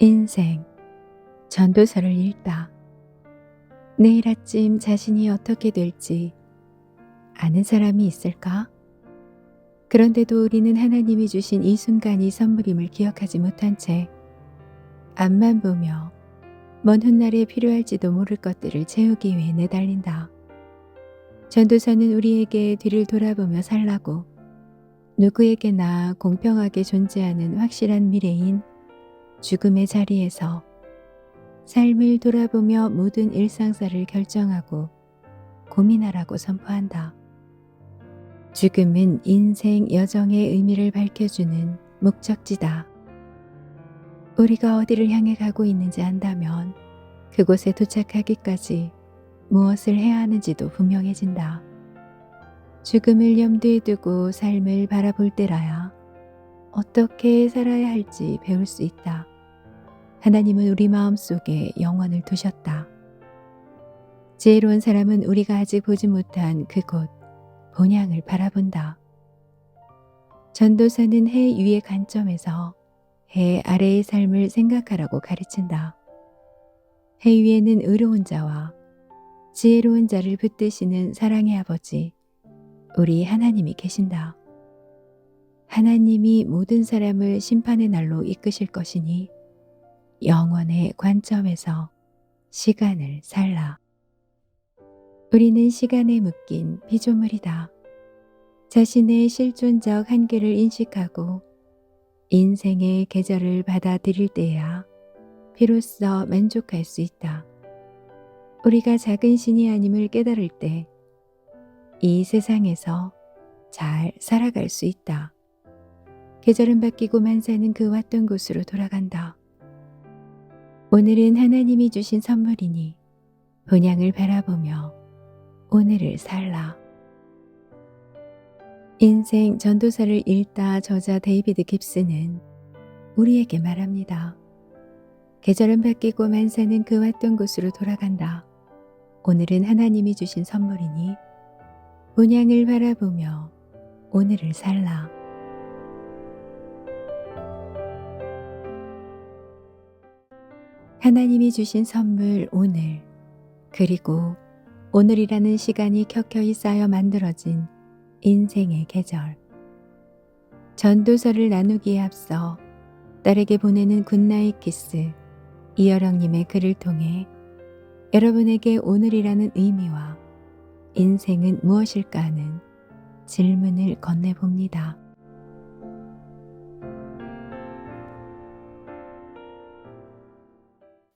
인생 전도서를 읽다. 내일 아침 자신이 어떻게 될지 아는 사람이 있을까? 그런데도 우리는 하나님이 주신 이 순간이 선물임을 기억하지 못한 채 앞만 보며 먼 훗날에 필요할지도 모를 것들을 채우기 위해 내달린다. 전도서는 우리에게 뒤를 돌아보며 살라고 누구에게나 공평하게 존재하는 확실한 미래인 죽음의 자리에서 삶을 돌아보며 모든 일상사를 결정하고 고민하라고 선포한다. 죽음은 인생 여정의 의미를 밝혀주는 목적지다. 우리가 어디를 향해 가고 있는지 안다면 그곳에 도착하기까지 무엇을 해야 하는지도 분명해진다. 죽음을 염두에 두고 삶을 바라볼 때라야 어떻게 살아야 할지 배울 수 있다. 하나님은 우리 마음속에 영원을 두셨다. 지혜로운 사람은 우리가 아직 보지 못한 그곳 본향을 바라본다. 전도서는 해 위의 관점에서 해 아래의 삶을 생각하라고 가르친다. 해 위에는 의로운 자와 지혜로운 자를 붙드시는 사랑의 아버지 우리 하나님이 계신다. 하나님이 모든 사람을 심판의 날로 이끄실 것이니 영원의 관점에서 시간을 살라. 우리는 시간에 묶인 피조물이다. 자신의 실존적 한계를 인식하고 인생의 계절을 받아들일 때야 비로소 만족할 수 있다. 우리가 작은 신이 아님을 깨달을 때 이 세상에서 잘 살아갈 수 있다. 계절은 바뀌고 만사는 그 왔던 곳으로 돌아간다. 오늘은 하나님이 주신 선물이니 본향을 바라보며 오늘을 살라. 인생 전도서를 읽다 저자 데이비드 깁스는 우리에게 말합니다. 계절은 바뀌고 만사는 그 왔던 곳으로 돌아간다. 오늘은 하나님이 주신 선물이니 본향을 바라보며 오늘을 살라. 하나님이 주신 선물 오늘, 그리고 오늘이라는 시간이 켜켜이 쌓여 만들어진 인생의 계절. 전도서를 나누기에 앞서 딸에게 보내는 굿나잇 키스 이여령님의 글을 통해 여러분에게 오늘이라는 의미와 인생은 무엇일까 하는 질문을 건네봅니다.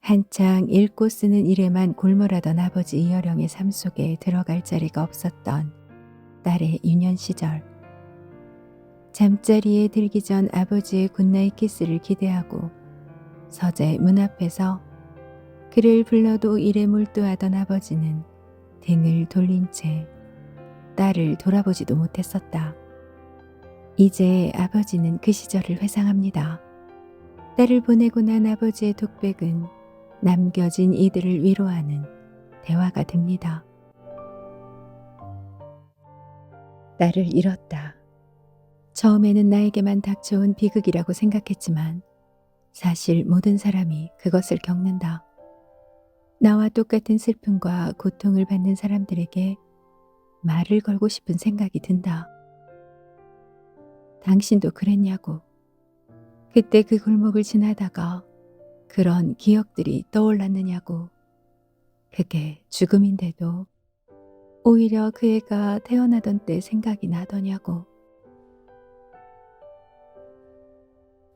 한창 읽고 쓰는 일에만 골몰하던 아버지 이여령의 삶 속에 들어갈 자리가 없었던 딸의 유년 시절. 잠자리에 들기 전 아버지의 굿나잇 키스를 기대하고 서재 문 앞에서 그를 불러도 일에 몰두하던 아버지는 등을 돌린 채 딸을 돌아보지도 못했었다. 이제 아버지는 그 시절을 회상합니다. 딸을 보내고 난 아버지의 독백은 남겨진 이들을 위로하는 대화가 됩니다. 딸을 잃었다. 처음에는 나에게만 닥쳐온 비극이라고 생각했지만 사실 모든 사람이 그것을 겪는다. 나와 똑같은 슬픔과 고통을 받는 사람들에게 말을 걸고 싶은 생각이 든다. 당신도 그랬냐고. 그때 그 골목을 지나다가 그런 기억들이 떠올랐느냐고. 그게 죽음인데도 오히려 그 애가 태어나던 때 생각이 나더냐고.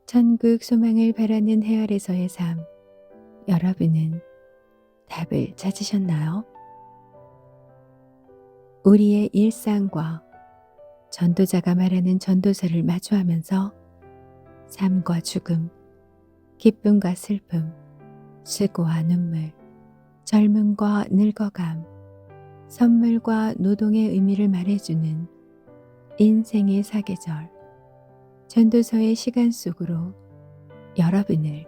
천국 소망을 바라는 해 아래서의 삶, 여러분은 답을 찾으셨나요? 우리의 일상과 전도자가 말하는 전도서를 마주하면서 삶과 죽음, 기쁨과 슬픔, 수고와 눈물, 젊음과 늙어감, 선물과 노동의 의미를 말해주는 인생의 사계절, 전도서의 시간 속으로 여러분을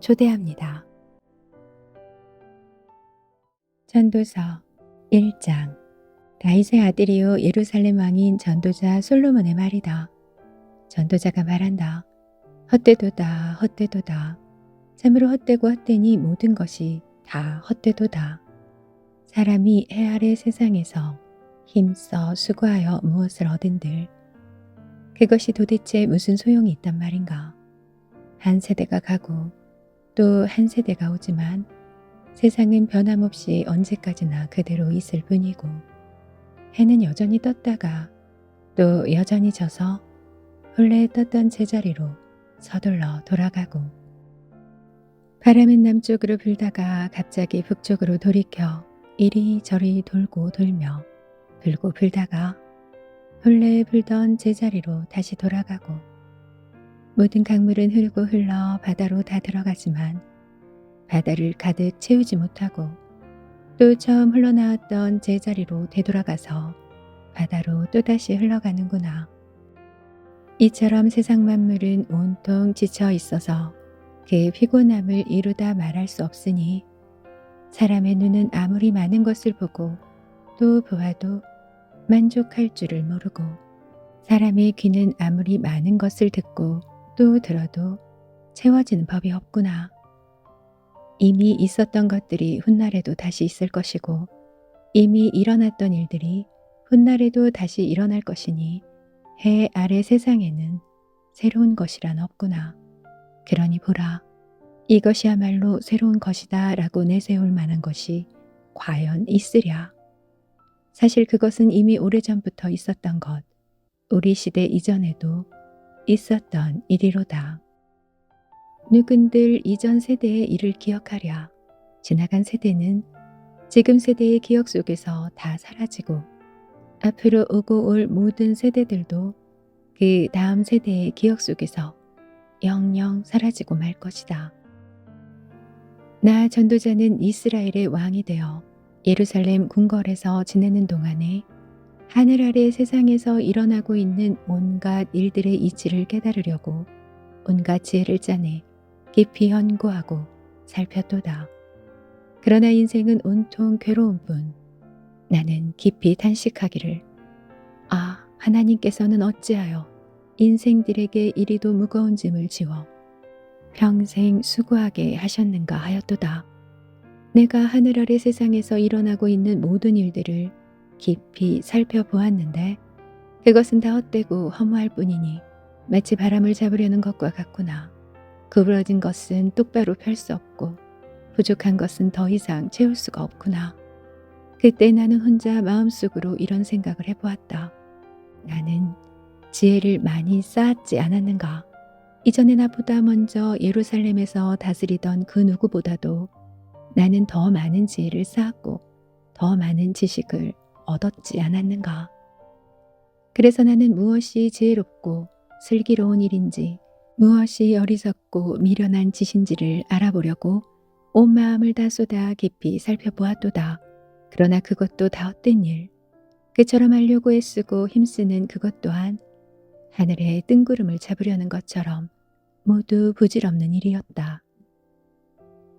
초대합니다. 전도서 1장. 다윗의 아들이요 예루살렘 왕인 전도자 솔로몬의 말이다. 전도자가 말한다. 헛되도다 헛되도다. 참으로 헛되고 헛되니 모든 것이 다 헛되도다. 사람이 해 아래 세상에서 힘써 수고하여 무엇을 얻은들 그것이 도대체 무슨 소용이 있단 말인가. 한 세대가 가고 또 한 세대가 오지만 세상은 변함없이 언제까지나 그대로 있을 뿐이고 해는 여전히 떴다가 또 여전히 져서 본래 떴던 제자리로 서둘러 돌아가고 바람은 남쪽으로 불다가 갑자기 북쪽으로 돌이켜 이리저리 돌고 돌며 불고 불다가 본래 불던 제자리로 다시 돌아가고 모든 강물은 흐르고 흘러 바다로 다 들어가지만 바다를 가득 채우지 못하고 또 처음 흘러나왔던 제자리로 되돌아가서 바다로 또다시 흘러가는구나. 이처럼 세상 만물은 온통 지쳐 있어서 그 피곤함을 이루다 말할 수 없으니 사람의 눈은 아무리 많은 것을 보고 또 보아도 만족할 줄을 모르고 사람의 귀는 아무리 많은 것을 듣고 또 들어도 채워지는 법이 없구나. 이미 있었던 것들이 훗날에도 다시 있을 것이고 이미 일어났던 일들이 훗날에도 다시 일어날 것이니 해 아래 세상에는 새로운 것이란 없구나. 그러니 보라. 이것이야말로 새로운 것이다 라고 내세울 만한 것이 과연 있으랴. 사실 그것은 이미 오래전부터 있었던 것, 우리 시대 이전에도 있었던 일이로다. 누군들 이전 세대의 일을 기억하랴. 지나간 세대는 지금 세대의 기억 속에서 다 사라지고 앞으로 오고 올 모든 세대들도 그 다음 세대의 기억 속에서 영영 사라지고 말 것이다. 나 전도자는 이스라엘의 왕이 되어 예루살렘 궁궐에서 지내는 동안에 하늘 아래 세상에서 일어나고 있는 온갖 일들의 이치를 깨달으려고 온갖 지혜를 짜내 깊이 연구하고 살폈도다. 그러나 인생은 온통 괴로운 뿐 나는 깊이 탄식하기를 하나님께서는 어찌하여 인생들에게 이리도 무거운 짐을 지워 평생 수고하게 하셨는가 하였도다. 내가 하늘 아래 세상에서 일어나고 있는 모든 일들을 깊이 살펴보았는데 그것은 다 헛되고 허무할 뿐이니 마치 바람을 잡으려는 것과 같구나. 구부러진 것은 똑바로 펼 수 없고 부족한 것은 더 이상 채울 수가 없구나. 그때 나는 혼자 마음속으로 이런 생각을 해보았다. 나는 지혜를 많이 쌓았지 않았는가? 이전에 나보다 먼저 예루살렘에서 다스리던 그 누구보다도 나는 더 많은 지혜를 쌓았고 더 많은 지식을 얻었지 않았는가? 그래서 나는 무엇이 지혜롭고 슬기로운 일인지 무엇이 어리석고 미련한 짓인지를 알아보려고 온 마음을 다 쏟아 깊이 살펴보았도다. 그러나 그것도 다 헛된 일. 그처럼 하려고 애쓰고 힘쓰는 그것 또한 하늘의 뜬구름을 잡으려는 것처럼 모두 부질없는 일이었다.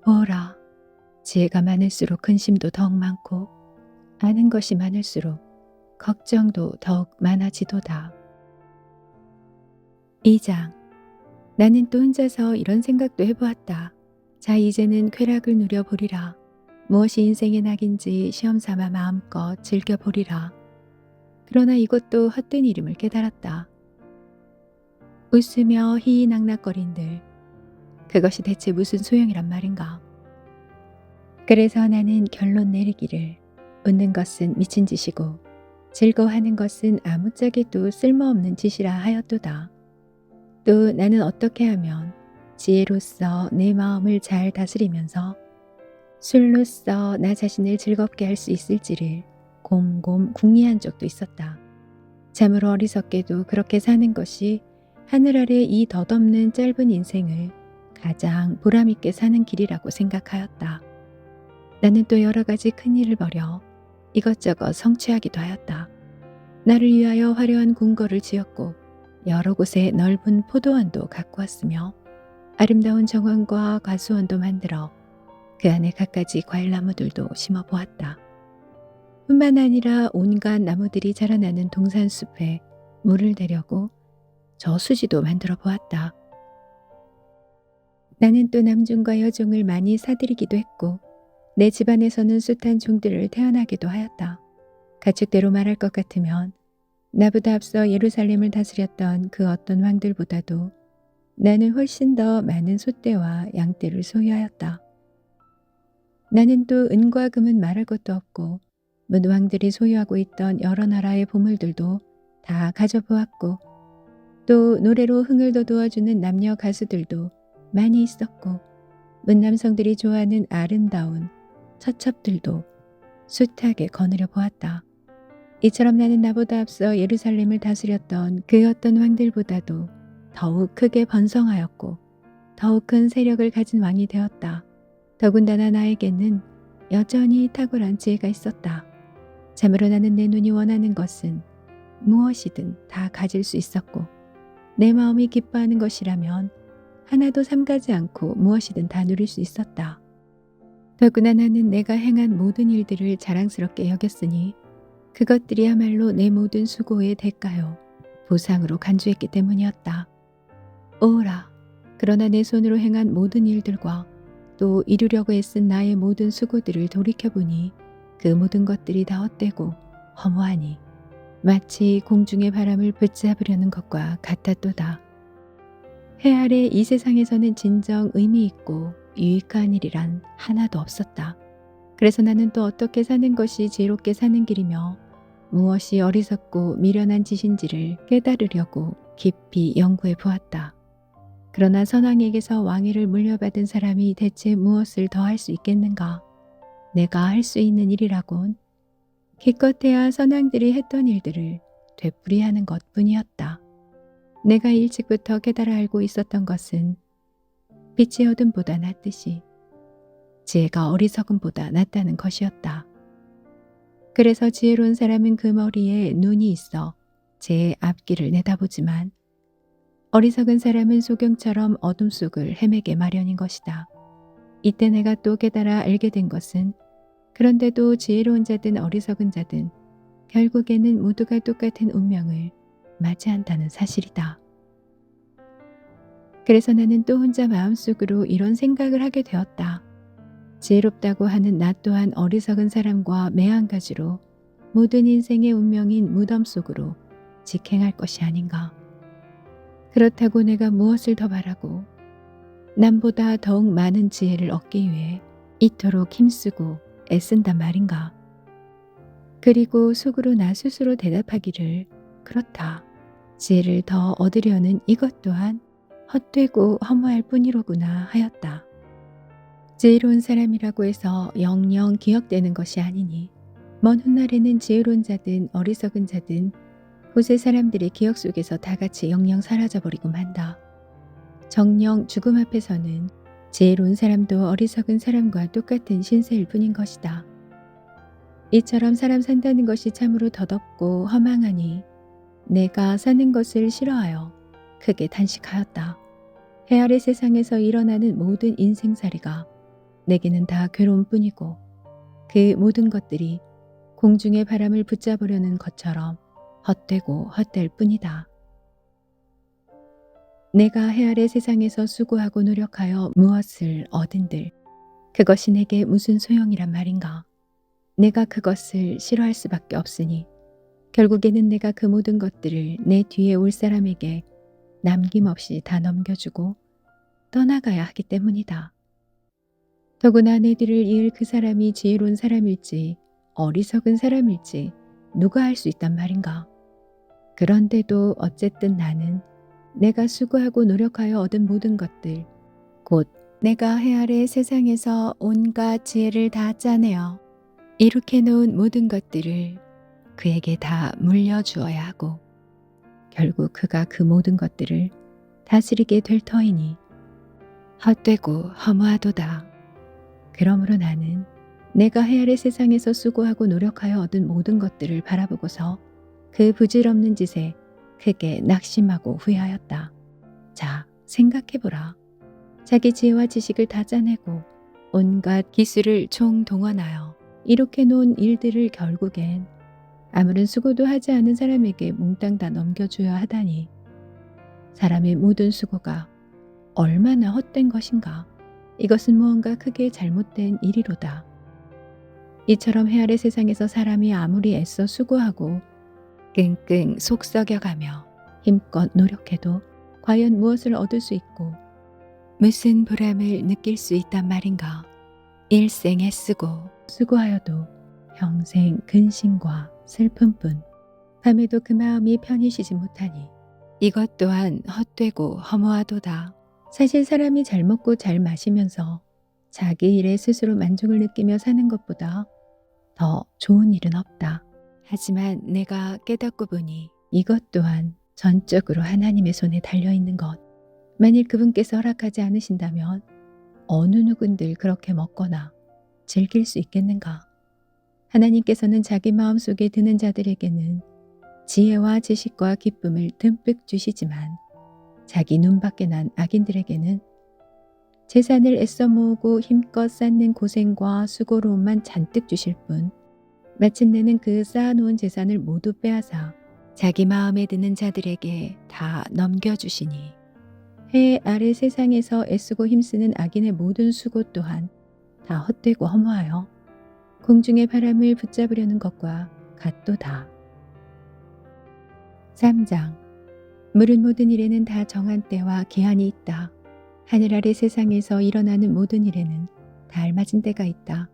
보라, 지혜가 많을수록 근심도 더욱 많고 아는 것이 많을수록 걱정도 더욱 많아지도다. 2장. 나는 또 혼자서 이런 생각도 해보았다. 자, 이제는 쾌락을 누려보리라. 무엇이 인생의 낙인지 시험삼아 마음껏 즐겨보리라. 그러나 이것도 헛된 이름을 깨달았다. 웃으며 희희낙낙거린들 그것이 대체 무슨 소용이란 말인가. 그래서 나는 결론 내리기를 웃는 것은 미친 짓이고 즐거워하는 것은 아무짝에도 쓸모없는 짓이라 하였도다. 또 나는 어떻게 하면 지혜로서 내 마음을 잘 다스리면서 술로써 나 자신을 즐겁게 할 수 있을지를 곰곰 궁리한 적도 있었다. 참으로 어리석게도 그렇게 사는 것이 하늘 아래 이 덧없는 짧은 인생을 가장 보람있게 사는 길이라고 생각하였다. 나는 또 여러 가지 큰일을 벌여 이것저것 성취하기도 하였다. 나를 위하여 화려한 궁궐을 지었고 여러 곳에 넓은 포도원도 갖고 왔으며 아름다운 정원과 과수원도 만들어 그 안에 갖가지 과일나무들도 심어보았다. 뿐만 아니라 온갖 나무들이 자라나는 동산숲에 물을 대려고 저수지도 만들어 보았다. 나는 또 남종과 여종을 많이 사들이기도 했고 내 집안에서는 숱한 종들을 태어나기도 하였다. 가축대로 말할 것 같으면 나보다 앞서 예루살렘을 다스렸던 그 어떤 왕들보다도 나는 훨씬 더 많은 소떼와 양떼를 소유하였다. 나는 또 은과 금은 말할 것도 없고 문왕들이 소유하고 있던 여러 나라의 보물들도 다 가져보았고 또 노래로 흥을 돋우어주는 남녀 가수들도 많이 있었고 문남성들이 좋아하는 아름다운 처첩들도 숱하게 거느려 보았다. 이처럼 나는 나보다 앞서 예루살렘을 다스렸던 그 어떤 왕들보다도 더욱 크게 번성하였고 더욱 큰 세력을 가진 왕이 되었다. 더군다나 나에게는 여전히 탁월한 지혜가 있었다. 참으로 나는 내 눈이 원하는 것은 무엇이든 다 가질 수 있었고 내 마음이 기뻐하는 것이라면 하나도 삼가지 않고 무엇이든 다 누릴 수 있었다. 더구나 나는 내가 행한 모든 일들을 자랑스럽게 여겼으니 그것들이야말로 내 모든 수고의 대가요 보상으로 간주했기 때문이었다. 오라, 그러나 내 손으로 행한 모든 일들과 또 이루려고 애쓴 나의 모든 수고들을 돌이켜보니 그 모든 것들이 다 헛되고 허무하니 마치 공중의 바람을 붙잡으려는 것과 같았도다. 해 아래 이 세상에서는 진정 의미 있고 유익한 일이란 하나도 없었다. 그래서 나는 또 어떻게 사는 것이 지혜롭게 사는 길이며 무엇이 어리석고 미련한 짓인지를 깨달으려고 깊이 연구해 보았다. 그러나 선왕에게서 왕위를 물려받은 사람이 대체 무엇을 더 할 수 있겠는가? 내가 할 수 있는 일이라곤 기껏해야 선왕들이 했던 일들을 되풀이하는 것뿐이었다. 내가 일찍부터 깨달아 알고 있었던 것은 빛이 어둠보다 낫듯이 지혜가 어리석음보다 낫다는 것이었다. 그래서 지혜로운 사람은 그 머리에 눈이 있어 제 앞길을 내다보지만 어리석은 사람은 소경처럼 어둠 속을 헤매게 마련인 것이다. 이때 내가 또 깨달아 알게 된 것은 그런데도 지혜로운 자든 어리석은 자든 결국에는 모두가 똑같은 운명을 맞이한다는 사실이다. 그래서 나는 또 혼자 마음속으로 이런 생각을 하게 되었다. 지혜롭다고 하는 나 또한 어리석은 사람과 매한가지로 모든 인생의 운명인 무덤 속으로 직행할 것이 아닌가. 그렇다고 내가 무엇을 더 바라고 남보다 더욱 많은 지혜를 얻기 위해 이토록 힘쓰고 애쓴단 말인가. 그리고 속으로 나 스스로 대답하기를 그렇다. 지혜를 더 얻으려는 이것 또한 헛되고 허무할 뿐이로구나 하였다. 지혜로운 사람이라고 해서 영영 기억되는 것이 아니니 먼 훗날에는 지혜로운 자든 어리석은 자든 후세 사람들의 기억 속에서 다 같이 영영 사라져버리고 만다. 정녕 죽음 앞에서는 지혜로운 사람도 어리석은 사람과 똑같은 신세일 뿐인 것이다. 이처럼 사람 산다는 것이 참으로 더덥고 허망하니 내가 사는 것을 싫어하여 크게 탄식하였다. 해 아래 세상에서 일어나는 모든 인생살이가 내게는 다 괴로움 뿐이고 그 모든 것들이 공중의 바람을 붙잡으려는 것처럼 헛되고 헛될 뿐이다. 내가 해 아래 세상에서 수고하고 노력하여 무엇을 얻은들 그것이 내게 무슨 소용이란 말인가. 내가 그것을 싫어할 수밖에 없으니 결국에는 내가 그 모든 것들을 내 뒤에 올 사람에게 남김없이 다 넘겨주고 떠나가야 하기 때문이다. 더구나 내 뒤를 이을 그 사람이 지혜로운 사람일지 어리석은 사람일지 누가 알 수 있단 말인가. 그런데도 어쨌든 나는 내가 수고하고 노력하여 얻은 모든 것들, 곧 내가 해 아래 세상에서 온갖 지혜를 다 짜내어 이룩해 놓은 모든 것들을 그에게 다 물려주어야 하고 결국 그가 그 모든 것들을 다스리게 될 터이니 헛되고 허무하도다. 그러므로 나는 내가 해 아래 세상에서 수고하고 노력하여 얻은 모든 것들을 바라보고서 그 부질없는 짓에 크게 낙심하고 후회하였다. 자, 생각해보라. 자기 지혜와 지식을 다 짜내고 온갖 기술을 총동원하여 이렇게 놓은 일들을 결국엔 아무런 수고도 하지 않은 사람에게 몽땅 다 넘겨줘야 하다니 사람의 모든 수고가 얼마나 헛된 것인가. 이것은 무언가 크게 잘못된 일이로다. 이처럼 해아래 세상에서 사람이 아무리 애써 수고하고 끙끙 속썩여가며 힘껏 노력해도 과연 무엇을 얻을 수 있고 무슨 보람을 느낄 수 있단 말인가. 일생 애쓰고 수고하여도 평생 근심과 슬픔뿐. 밤에도 그 마음이 편히 쉬지 못하니 이것 또한 헛되고 허무하도다. 사실 사람이 잘 먹고 잘 마시면서 자기 일에 스스로 만족을 느끼며 사는 것보다 더 좋은 일은 없다. 하지만 내가 깨닫고 보니 이것 또한 전적으로 하나님의 손에 달려있는 것. 만일 그분께서 허락하지 않으신다면 어느 누군들 그렇게 먹거나 즐길 수 있겠는가? 하나님께서는 자기 마음속에 드는 자들에게는 지혜와 지식과 기쁨을 듬뿍 주시지만 자기 눈밖에 난 악인들에게는 재산을 애써 모으고 힘껏 쌓는 고생과 수고로움만 잔뜩 주실 뿐 마침내는 그 쌓아놓은 재산을 모두 빼앗아 자기 마음에 드는 자들에게 다 넘겨주시니 해 아래 세상에서 애쓰고 힘쓰는 악인의 모든 수고 또한 다 헛되고 허무하여 공중의 바람을 붙잡으려는 것과 같도다. 3장. 물은 모든 일에는 다 정한 때와 기한이 있다. 하늘 아래 세상에서 일어나는 모든 일에는 다 알맞은 때가 있다.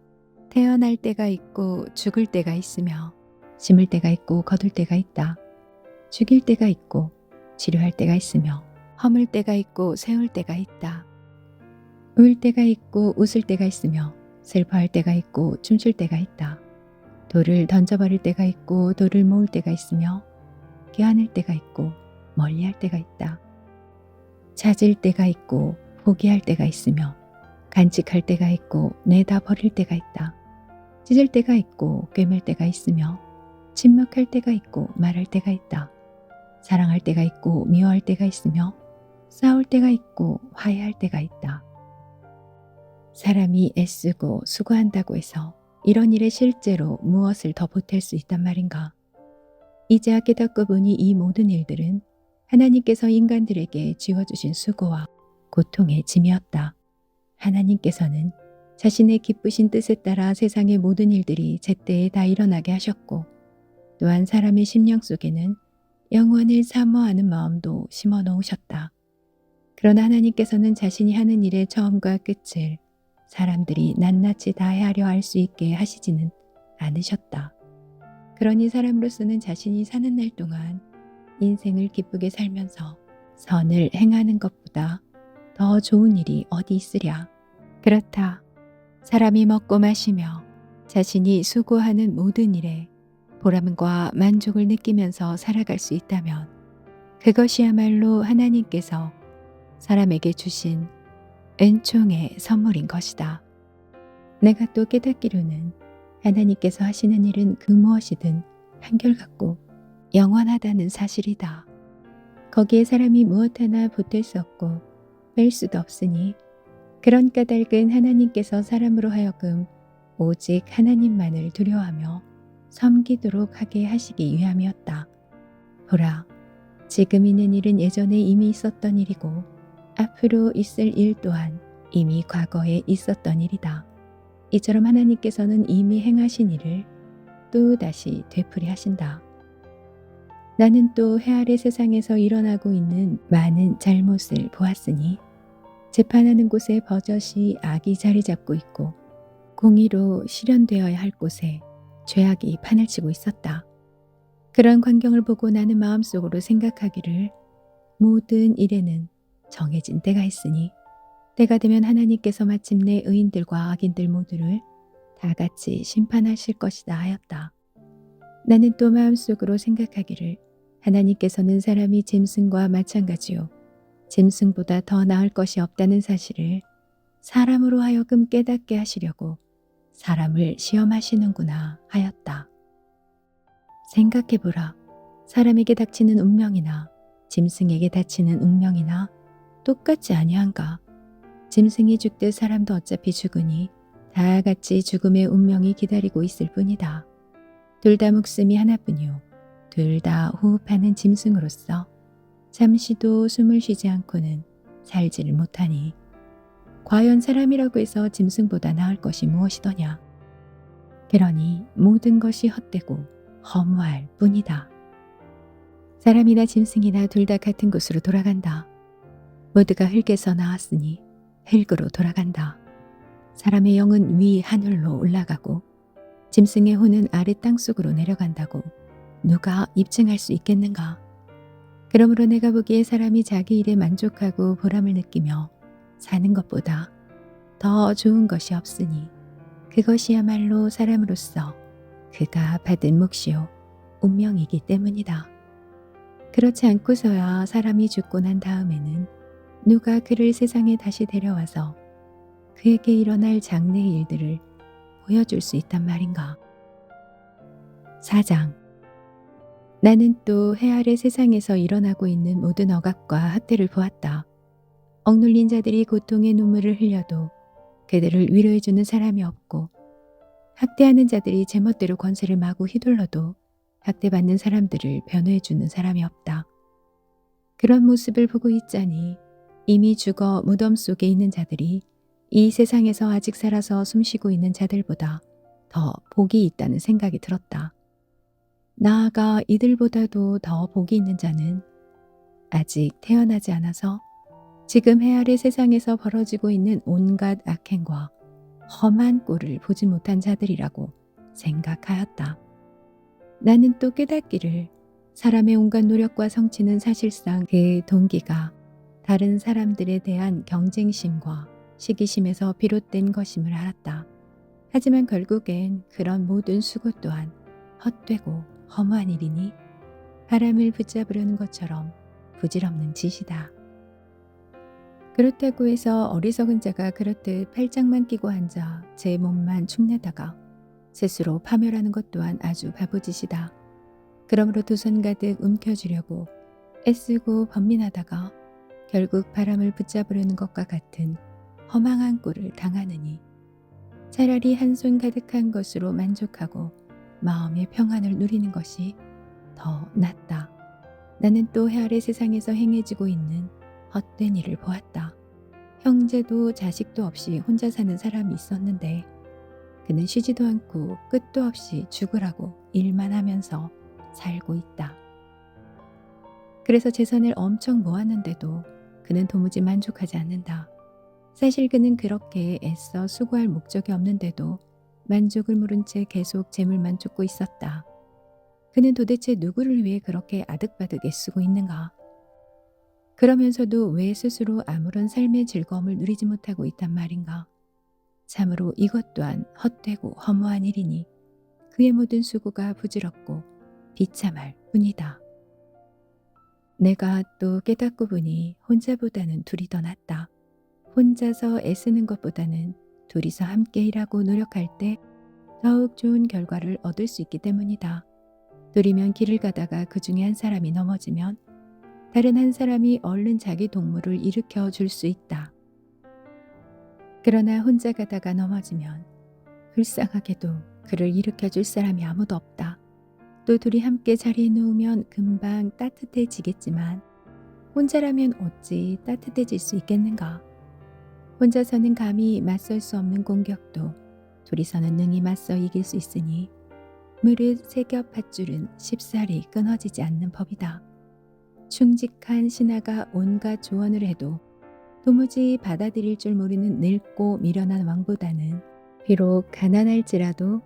태어날 때가 있고 죽을 때가 있으며 심을 때가 있고 거둘 때가 있다. 죽일 때가 있고 치료할 때가 있으며 허물 때가 있고 세울 때가 있다. 울 때가 있고 웃을 때가 있으며 슬퍼할 때가 있고 춤출 때가 있다. 돌을 던져버릴 때가 있고 돌을 모을 때가 있으며 껴안을 때가 있고 멀리할 때가 있다. 찾을 때가 있고 포기할 때가 있으며 간직할 때가 있고 내다 버릴 때가 있다. 찢을 때가 있고 꿰맬 때가 있으며 침묵할 때가 있고 말할 때가 있다. 사랑할 때가 있고 미워할 때가 있으며 싸울 때가 있고 화해할 때가 있다. 사람이 애쓰고 수고한다고 해서 이런 일에 실제로 무엇을 더 보탤 수 있단 말인가? 이제야 깨닫고 보니 이 모든 일들은 하나님께서 인간들에게 지어주신 수고와 고통의 짐이었다. 하나님께서는 자신의 기쁘신 뜻에 따라 세상의 모든 일들이 제때에 다 일어나게 하셨고 또한 사람의 심령 속에는 영원을 사모하는 마음도 심어 놓으셨다. 그러나 하나님께서는 자신이 하는 일의 처음과 끝을 사람들이 낱낱이 다 헤아려 알 수 있게 하시지는 않으셨다. 그러니 사람으로서는 자신이 사는 날 동안 인생을 기쁘게 살면서 선을 행하는 것보다 더 좋은 일이 어디 있으랴. 그렇다. 사람이 먹고 마시며 자신이 수고하는 모든 일에 보람과 만족을 느끼면서 살아갈 수 있다면 그것이야말로 하나님께서 사람에게 주신 은총의 선물인 것이다. 내가 또 깨닫기로는 하나님께서 하시는 일은 그 무엇이든 한결같고 영원하다는 사실이다. 거기에 사람이 무엇 하나 보탤 수 없고 뺄 수도 없으니 그런 까닭은 하나님께서 사람으로 하여금 오직 하나님만을 두려워하며 섬기도록 하게 하시기 위함이었다. 보라, 지금 있는 일은 예전에 이미 있었던 일이고 앞으로 있을 일 또한 이미 과거에 있었던 일이다. 이처럼 하나님께서는 이미 행하신 일을 또다시 되풀이 하신다. 나는 또 해 아래 세상에서 일어나고 있는 많은 잘못을 보았으니 재판하는 곳에 버젓이 악이 자리 잡고 있고 공의로 실현되어야 할 곳에 죄악이 판을 치고 있었다. 그런 광경을 보고 나는 마음속으로 생각하기를 모든 일에는 정해진 때가 있으니 때가 되면 하나님께서 마침내 의인들과 악인들 모두를 다 같이 심판하실 것이다 하였다. 나는 또 마음속으로 생각하기를 하나님께서는 사람이 짐승과 마찬가지요 짐승보다 더 나을 것이 없다는 사실을 사람으로 하여금 깨닫게 하시려고 사람을 시험하시는구나 하였다. 생각해보라. 사람에게 닥치는 운명이나 짐승에게 닥치는 운명이나 똑같지 아니한가? 짐승이 죽듯 사람도 어차피 죽으니 다 같이 죽음의 운명이 기다리고 있을 뿐이다. 둘 다 목숨이 하나뿐이요 둘 다 호흡하는 짐승으로서 잠시도 숨을 쉬지 않고는 살지를 못하니 과연 사람이라고 해서 짐승보다 나을 것이 무엇이더냐. 그러니 모든 것이 헛되고 허무할 뿐이다. 사람이나 짐승이나 둘 다 같은 곳으로 돌아간다. 모두가 흙에서 나왔으니 흙으로 돌아간다. 사람의 영은 위 하늘로 올라가고 짐승의 혼은 아래 땅속으로 내려간다고 누가 입증할 수 있겠는가? 그러므로 내가 보기에 사람이 자기 일에 만족하고 보람을 느끼며 사는 것보다 더 좋은 것이 없으니 그것이야말로 사람으로서 그가 받은 몫이요 운명이기 때문이다. 그렇지 않고서야 사람이 죽고 난 다음에는 누가 그를 세상에 다시 데려와서 그에게 일어날 장래의 일들을 보여줄 수 있단 말인가. 4장. 나는 또 해 아래 세상에서 일어나고 있는 모든 억압과 학대를 보았다. 억눌린 자들이 고통의 눈물을 흘려도 그들을 위로해주는 사람이 없고, 학대하는 자들이 제멋대로 권세를 마구 휘둘러도 학대받는 사람들을 변호해주는 사람이 없다. 그런 모습을 보고 있자니 이미 죽어 무덤 속에 있는 자들이 이 세상에서 아직 살아서 숨쉬고 있는 자들보다 더 복이 있다는 생각이 들었다. 나아가 이들보다도 더 복이 있는 자는 아직 태어나지 않아서 지금 해 아래 세상에서 벌어지고 있는 온갖 악행과 험한 꼴을 보지 못한 자들이라고 생각하였다. 나는 또 깨닫기를 사람의 온갖 노력과 성취는 사실상 그 동기가 다른 사람들에 대한 경쟁심과 시기심에서 비롯된 것임을 알았다. 하지만 결국엔 그런 모든 수고 또한 헛되고 허무한 일이니 바람을 붙잡으려는 것처럼 부질없는 짓이다. 그렇다고 해서 어리석은 자가 그렇듯 팔짱만 끼고 앉아 제 몸만 축내다가 스스로 파멸하는 것 또한 아주 바보짓이다. 그러므로 두 손 가득 움켜쥐려고 애쓰고 번민하다가 결국 바람을 붙잡으려는 것과 같은 허망한 꼴을 당하느니 차라리 한 손 가득한 것으로 만족하고 마음의 평안을 누리는 것이 더 낫다. 나는 또 해 아래 세상에서 행해지고 있는 헛된 일을 보았다. 형제도 자식도 없이 혼자 사는 사람이 있었는데 그는 쉬지도 않고 끝도 없이 죽으라고 일만 하면서 살고 있다. 그래서 재산을 엄청 모았는데도 그는 도무지 만족하지 않는다. 사실 그는 그렇게 애써 수고할 목적이 없는데도 만족을 모른 채 계속 재물만 쫓고 있었다. 그는 도대체 누구를 위해 그렇게 아득바득 애쓰고 있는가? 그러면서도 왜 스스로 아무런 삶의 즐거움을 누리지 못하고 있단 말인가? 참으로 이것 또한 헛되고 허무한 일이니 그의 모든 수고가 부질없고 비참할 뿐이다. 내가 또 깨닫고 보니 혼자보다는 둘이 더 낫다. 혼자서 애쓰는 것보다는 둘이서 함께 일하고 노력할 때 더욱 좋은 결과를 얻을 수 있기 때문이다. 둘이면 길을 가다가 그 중에 한 사람이 넘어지면 다른 한 사람이 얼른 자기 동물을 일으켜 줄 수 있다. 그러나 혼자 가다가 넘어지면 불쌍하게도 그를 일으켜 줄 사람이 아무도 없다. 또 둘이 함께 자리에 누우면 금방 따뜻해지겠지만 혼자라면 어찌 따뜻해질 수 있겠는가? 혼자서는 감히 맞설 수 없는 공격도 둘이서는 능히 맞서 이길 수 있으니 무릇 세 겹 밧줄은 쉽사리 끊어지지 않는 법이다. 충직한 신하가 온갖 조언을 해도 도무지 받아들일 줄 모르는 늙고 미련한 왕보다는 비록 가난할지라도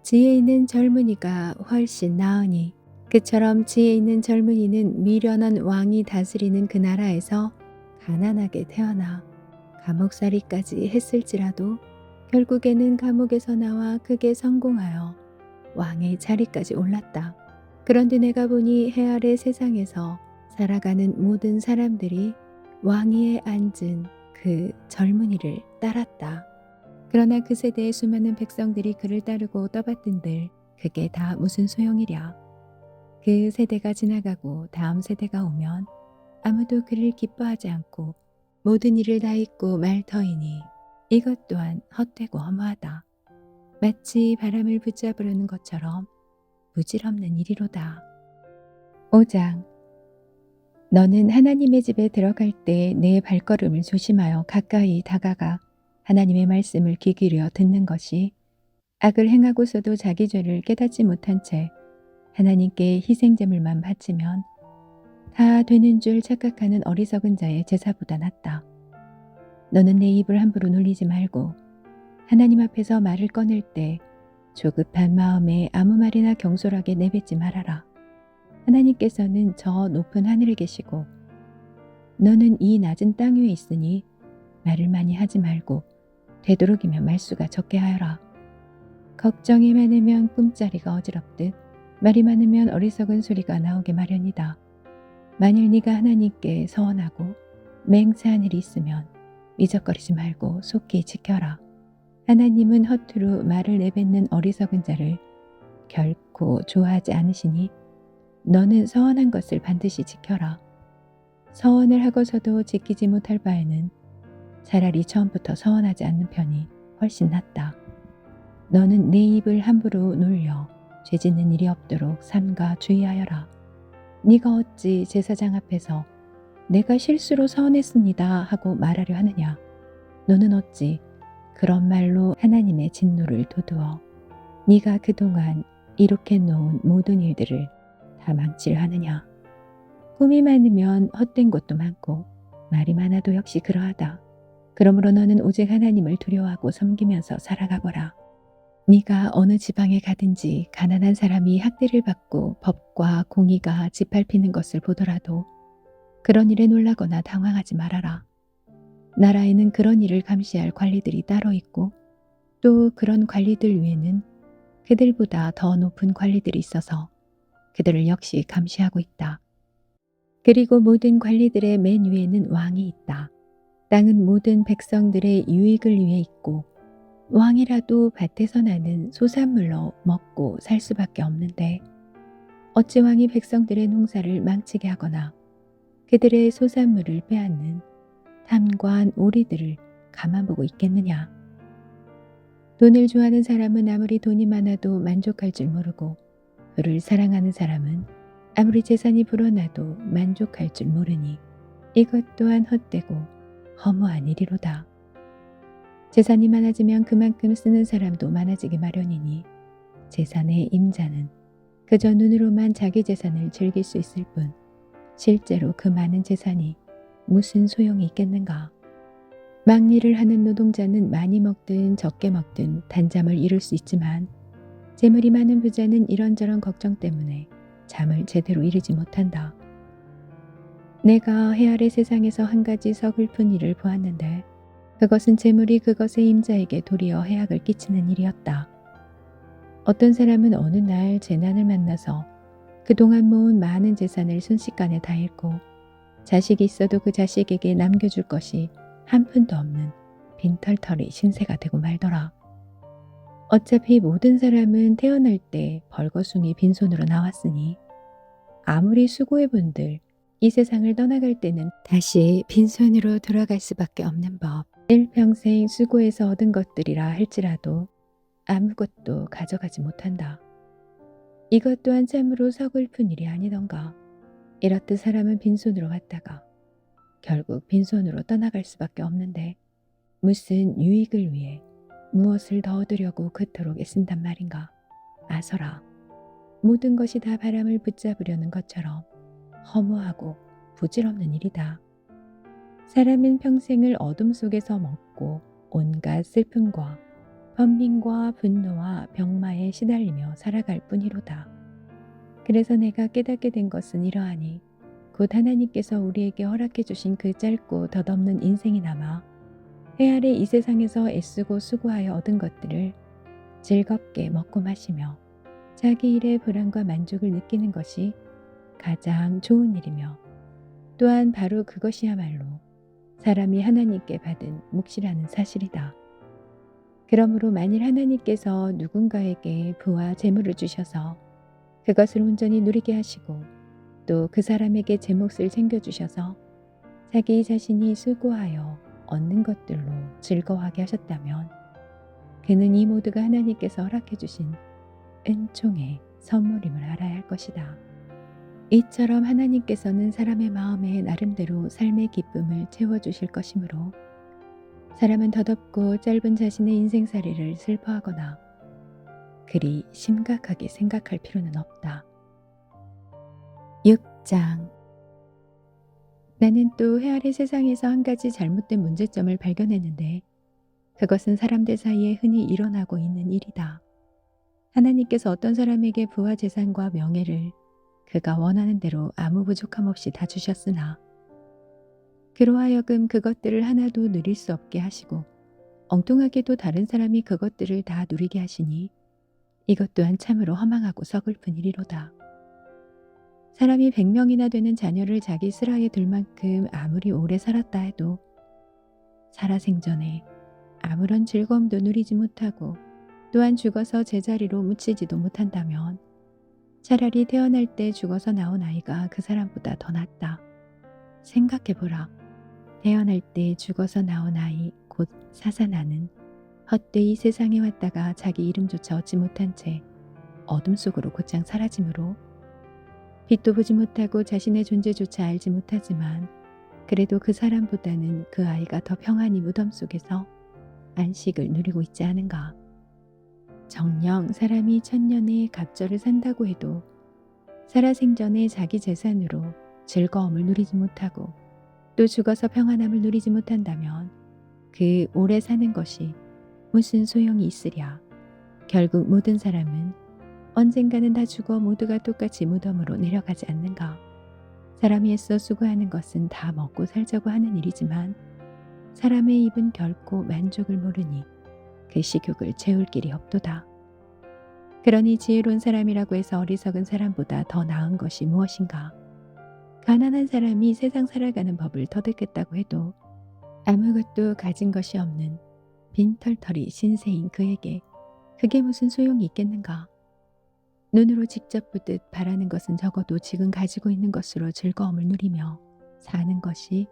지혜 있는 젊은이가 훨씬 나으니 그처럼 지혜 있는 젊은이는 미련한 왕이 다스리는 그 나라에서 가난하게 태어나 감옥살이까지 했을지라도 결국에는 감옥에서 나와 크게 성공하여 왕의 자리까지 올랐다. 그런데 내가 보니 해 아래 세상에서 살아가는 모든 사람들이 왕위에 앉은 그 젊은이를 따랐다. 그러나 그 세대의 수많은 백성들이 그를 따르고 떠받든들 그게 다 무슨 소용이랴. 그 세대가 지나가고 다음 세대가 오면 아무도 그를 기뻐하지 않고 모든 일을 다 잊고 말 터이니 이것 또한 헛되고 허무하다. 마치 바람을 붙잡으려는 것처럼 부질없는 일이로다. 5장. 너는 하나님의 집에 들어갈 때 내 발걸음을 조심하여 가까이 다가가 하나님의 말씀을 귀 기울여 듣는 것이 악을 행하고서도 자기 죄를 깨닫지 못한 채 하나님께 희생제물만 바치면 다 되는 줄 착각하는 어리석은 자의 제사보다 낫다. 너는 내 입을 함부로 놀리지 말고 하나님 앞에서 말을 꺼낼 때 조급한 마음에 아무 말이나 경솔하게 내뱉지 말아라. 하나님께서는 저 높은 하늘에 계시고 너는 이 낮은 땅 위에 있으니 말을 많이 하지 말고 되도록이면 말수가 적게 하여라. 걱정이 많으면 꿈자리가 어지럽듯 말이 많으면 어리석은 소리가 나오게 마련이다. 만일 네가 하나님께 서원하고 맹세한 일이 있으면 미적거리지 말고 속히 지켜라. 하나님은 허투루 말을 내뱉는 어리석은 자를 결코 좋아하지 않으시니 너는 서원한 것을 반드시 지켜라. 서원을 하고서도 지키지 못할 바에는 차라리 처음부터 서원하지 않는 편이 훨씬 낫다. 너는 내 입을 함부로 놀려 죄짓는 일이 없도록 삼가 주의하여라. 네가 어찌 제사장 앞에서 내가 실수로 서원했습니다 하고 말하려 하느냐. 너는 어찌 그런 말로 하나님의 진노를 돋우어 네가 그동안 이룩해 놓은 모든 일들을 다 망치려 하느냐. 꿈이 많으면 헛된 것도 많고 말이 많아도 역시 그러하다. 그러므로 너는 오직 하나님을 두려워하고 섬기면서 살아가거라. 네가 어느 지방에 가든지 가난한 사람이 학대를 받고 법과 공의가 짓밟히는 것을 보더라도 그런 일에 놀라거나 당황하지 말아라. 나라에는 그런 일을 감시할 관리들이 따로 있고 또 그런 관리들 위에는 그들보다 더 높은 관리들이 있어서 그들을 역시 감시하고 있다. 그리고 모든 관리들의 맨 위에는 왕이 있다. 땅은 모든 백성들의 유익을 위해 있고 왕이라도 밭에서 나는 소산물로 먹고 살 수밖에 없는데 어찌 왕이 백성들의 농사를 망치게 하거나 그들의 소산물을 빼앗는 탐관 오리들을 가만 보고 있겠느냐. 돈을 좋아하는 사람은 아무리 돈이 많아도 만족할 줄 모르고 부를 사랑하는 사람은 아무리 재산이 불어나도 만족할 줄 모르니 이것 또한 헛되고 허무한 일이로다. 재산이 많아지면 그만큼 쓰는 사람도 많아지기 마련이니 재산의 임자는 그저 눈으로만 자기 재산을 즐길 수 있을 뿐 실제로 그 많은 재산이 무슨 소용이 있겠는가. 막일을 하는 노동자는 많이 먹든 적게 먹든 단잠을 이룰 수 있지만 재물이 많은 부자는 이런저런 걱정 때문에 잠을 제대로 이루지 못한다. 내가 해 아래 세상에서 한 가지 서글픈 일을 보았는데 그것은 재물이 그것의 임자에게 도리어 해악을 끼치는 일이었다. 어떤 사람은 어느 날 재난을 만나서 그동안 모은 많은 재산을 순식간에 다 잃고 자식이 있어도 그 자식에게 남겨줄 것이 한 푼도 없는 빈털터리 신세가 되고 말더라. 어차피 모든 사람은 태어날 때 벌거숭이 빈손으로 나왔으니 아무리 수고해본들 이 세상을 떠나갈 때는 다시 빈손으로 돌아갈 수밖에 없는 법. 일평생 수고해서 얻은 것들이라 할지라도 아무것도 가져가지 못한다. 이것 또한 참으로 서글픈 일이 아니던가. 이렇듯 사람은 빈손으로 왔다가 결국 빈손으로 떠나갈 수밖에 없는데 무슨 유익을 위해 무엇을 더 얻으려고 그토록 애쓴단 말인가. 아서라. 모든 것이 다 바람을 붙잡으려는 것처럼 허무하고 부질없는 일이다. 사람은 평생을 어둠 속에서 먹고 온갖 슬픔과 번민과 분노와 병마에 시달리며 살아갈 뿐이로다. 그래서 내가 깨닫게 된 것은 이러하니 곧 하나님께서 우리에게 허락해 주신 그 짧고 덧없는 인생이 남아 해 아래 이 세상에서 애쓰고 수고하여 얻은 것들을 즐겁게 먹고 마시며 자기 일의 보람과 만족을 느끼는 것이 가장 좋은 일이며 또한 바로 그것이야말로 사람이 하나님께 받은 몫이라는 사실이다. 그러므로 만일 하나님께서 누군가에게 부와 재물을 주셔서 그것을 온전히 누리게 하시고 또 그 사람에게 제 몫을 챙겨주셔서 자기 자신이 수고하여 얻는 것들로 즐거워하게 하셨다면 그는 이 모두가 하나님께서 허락해 주신 은총의 선물임을 알아야 할 것이다. 이처럼 하나님께서는 사람의 마음에 나름대로 삶의 기쁨을 채워주실 것이므로 사람은 더덥고 짧은 자신의 인생살이를 슬퍼하거나 그리 심각하게 생각할 필요는 없다. 6장. 나는 또 해아래 세상에서 한 가지 잘못된 문제점을 발견했는데 그것은 사람들 사이에 흔히 일어나고 있는 일이다. 하나님께서 어떤 사람에게 부와 재산과 명예를 그가 원하는 대로 아무 부족함 없이 다 주셨으나 그로 하여금 그것들을 하나도 누릴 수 없게 하시고 엉뚱하게도 다른 사람이 그것들을 다 누리게 하시니 이것 또한 참으로 허망하고 서글픈 일이로다. 사람이 100명이나 되는 자녀를 자기 슬하에 둘 만큼 아무리 오래 살았다 해도 살아생전에 아무런 즐거움도 누리지 못하고 또한 죽어서 제자리로 묻히지도 못한다면 차라리 태어날 때 죽어서 나온 아이가 그 사람보다 더 낫다. 생각해보라. 태어날 때 죽어서 나온 아이 곧 사사나는 헛되이 세상에 왔다가 자기 이름조차 얻지 못한 채 어둠 속으로 곧장 사라지므로 빛도 보지 못하고 자신의 존재조차 알지 못하지만 그래도 그 사람보다는 그 아이가 더 평안히 무덤 속에서 안식을 누리고 있지 않은가. 정녕 사람이 천년의 갑절을 산다고 해도 살아생전에 자기 재산으로 즐거움을 누리지 못하고 또 죽어서 평안함을 누리지 못한다면 그 오래 사는 것이 무슨 소용이 있으랴. 결국 모든 사람은 언젠가는 다 죽어 모두가 똑같이 무덤으로 내려가지 않는가. 사람이 애써 수고하는 것은 다 먹고 살자고 하는 일이지만 사람의 입은 결코 만족을 모르니 그 식욕을 채울 길이 없도다. 그러니 지혜로운 사람이라고 해서 어리석은 사람보다 더 나은 것이 무엇인가. 가난한 사람이 세상 살아가는 법을 터득했다고 해도 아무것도 가진 것이 없는 빈털터리 신세인 그에게 그게 무슨 소용이 있겠는가. 눈으로 직접 보듯 바라는 것은 적어도 지금 가지고 있는 것으로 즐거움을 누리며 사는 것이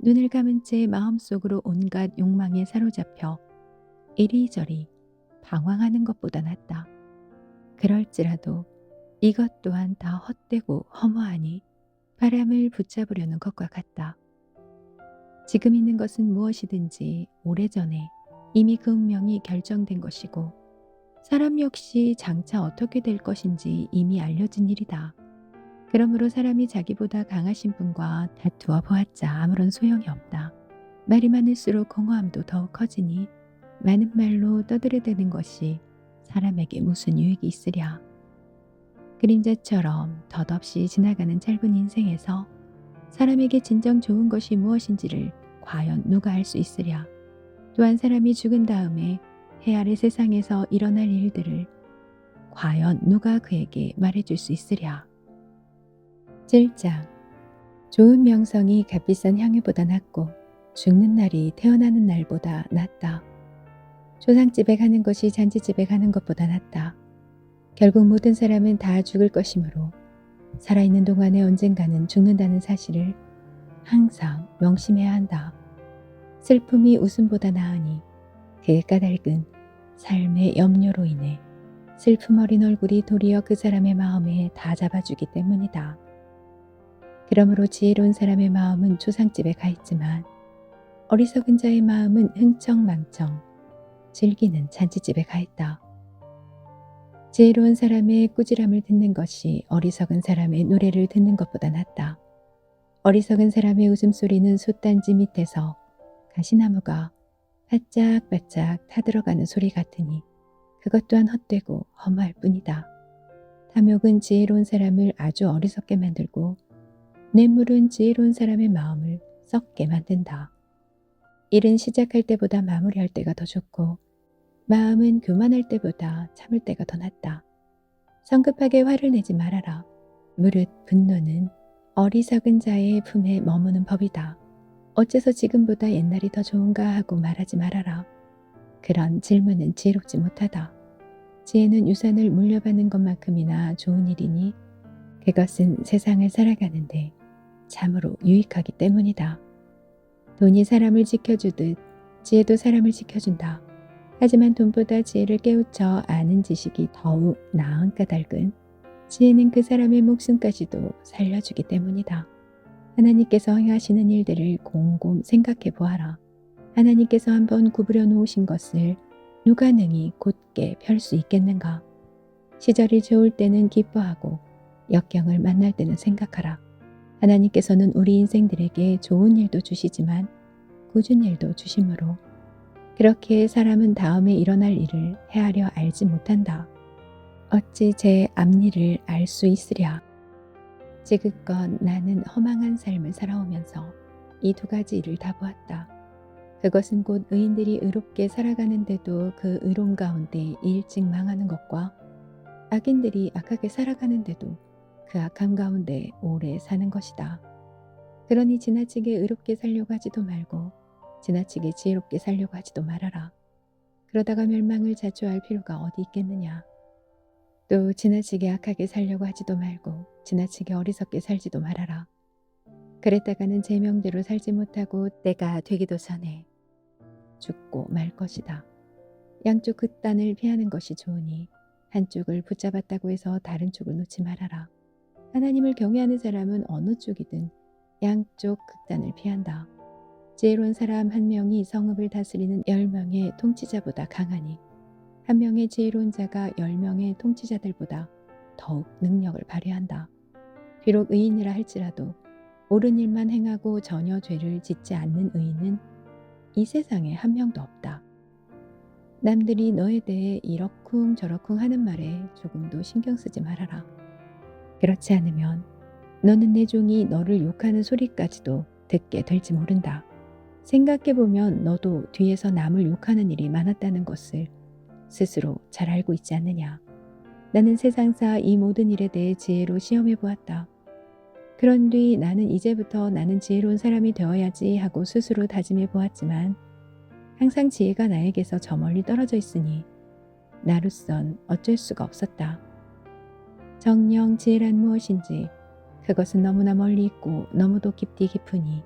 눈을 감은 채 마음속으로 온갖 욕망에 사로잡혀 이리저리 방황하는 것보다 낫다. 그럴지라도 이것 또한 다 헛되고 허무하니 바람을 붙잡으려는 것과 같다. 지금 있는 것은 무엇이든지 오래전에 이미 그 운명이 결정된 것이고 사람 역시 장차 어떻게 될 것인지 이미 알려진 일이다. 그러므로 사람이 자기보다 강하신 분과 다투어 보았자 아무런 소용이 없다. 말이 많을수록 공허함도 더욱 커지니 많은 말로 떠들어대는 것이 사람에게 무슨 유익이 있으랴. 그림자처럼 덧없이 지나가는 짧은 인생에서 사람에게 진정 좋은 것이 무엇인지를 과연 누가 알 수 있으랴. 또한 사람이 죽은 다음에 해 아래 세상에서 일어날 일들을 과연 누가 그에게 말해줄 수 있으랴. 7장. 좋은 명성이 값비싼 향유보다 낫고 죽는 날이 태어나는 날보다 낫다. 조상집에 가는 것이 잔치집에 가는 것보다 낫다. 결국 모든 사람은 다 죽을 것이므로 살아있는 동안에 언젠가는 죽는다는 사실을 항상 명심해야 한다. 슬픔이 웃음보다 나으니 그 까닭은 삶의 염려로 인해 슬픔 어린 얼굴이 도리어 그 사람의 마음에 다 잡아주기 때문이다. 그러므로 지혜로운 사람의 마음은 조상집에 가 있지만 어리석은 자의 마음은 흥청망청 즐기는 잔치집에 가 있다. 지혜로운 사람의 꾸지람을 듣는 것이 어리석은 사람의 노래를 듣는 것보다 낫다. 어리석은 사람의 웃음소리는 솥단지 밑에서 가시나무가 바짝바짝 타들어가는 소리 같으니 그것 또한 헛되고 허무할 뿐이다. 탐욕은 지혜로운 사람을 아주 어리석게 만들고 뇌물은 지혜로운 사람의 마음을 썩게 만든다. 일은 시작할 때보다 마무리할 때가 더 좋고 마음은 교만할 때보다 참을 때가 더 낫다. 성급하게 화를 내지 말아라. 무릇 분노는 어리석은 자의 품에 머무는 법이다. 어째서 지금보다 옛날이 더 좋은가 하고 말하지 말아라. 그런 질문은 지혜롭지 못하다. 지혜는 유산을 물려받는 것만큼이나 좋은 일이니 그것은 세상을 살아가는데 참으로 유익하기 때문이다. 돈이 사람을 지켜주듯 지혜도 사람을 지켜준다. 하지만 돈보다 지혜를 깨우쳐 아는 지식이 더욱 나은 까닭은 지혜는 그 사람의 목숨까지도 살려주기 때문이다. 하나님께서 행하시는 일들을 곰곰 생각해 보아라. 하나님께서 한번 구부려 놓으신 것을 누가 능히 곧게 펼 수 있겠는가? 시절이 좋을 때는 기뻐하고 역경을 만날 때는 생각하라. 하나님께서는 우리 인생들에게 좋은 일도 주시지만 굳은 일도 주심으로 그렇게 사람은 다음에 일어날 일을 헤아려 알지 못한다. 어찌 제 앞일을 알 수 있으랴. 지금껏 나는 허망한 삶을 살아오면서 이 두 가지 일을 다 보았다. 그것은 곧 의인들이 의롭게 살아가는데도 그 의로움 가운데 일찍 망하는 것과 악인들이 악하게 살아가는데도 그 악함 가운데 오래 사는 것이다. 그러니 지나치게 의롭게 살려고 하지도 말고 지나치게 지혜롭게 살려고 하지도 말아라. 그러다가 멸망을 자초할 필요가 어디 있겠느냐. 또 지나치게 악하게 살려고 하지도 말고 지나치게 어리석게 살지도 말아라. 그랬다가는 제 명대로 살지 못하고 때가 되기도 전에 죽고 말 것이다. 양쪽 극단을 피하는 것이 좋으니 한쪽을 붙잡았다고 해서 다른 쪽을 놓지 말아라. 하나님을 경외하는 사람은 어느 쪽이든 양쪽 극단을 피한다. 지혜로운 사람 한 명이 성읍을 다스리는 10명의 통치자보다 강하니 한 명의 지혜로운 자가 10명의 통치자들보다 더욱 능력을 발휘한다. 비록 의인이라 할지라도 옳은 일만 행하고 전혀 죄를 짓지 않는 의인은 이 세상에 한 명도 없다. 남들이 너에 대해 이러쿵 저러쿵 하는 말에 조금도 신경 쓰지 말아라. 그렇지 않으면 너는 내 종이 너를 욕하는 소리까지도 듣게 될지 모른다. 생각해보면 너도 뒤에서 남을 욕하는 일이 많았다는 것을 스스로 잘 알고 있지 않느냐. 나는 세상사 이 모든 일에 대해 지혜로 시험해 보았다. 그런 뒤 나는 이제부터 나는 지혜로운 사람이 되어야지 하고 스스로 다짐해 보았지만 항상 지혜가 나에게서 저 멀리 떨어져 있으니 나로선 어쩔 수가 없었다. 정녕 지혜란 무엇인지 그것은 너무나 멀리 있고 너무도 깊디 깊으니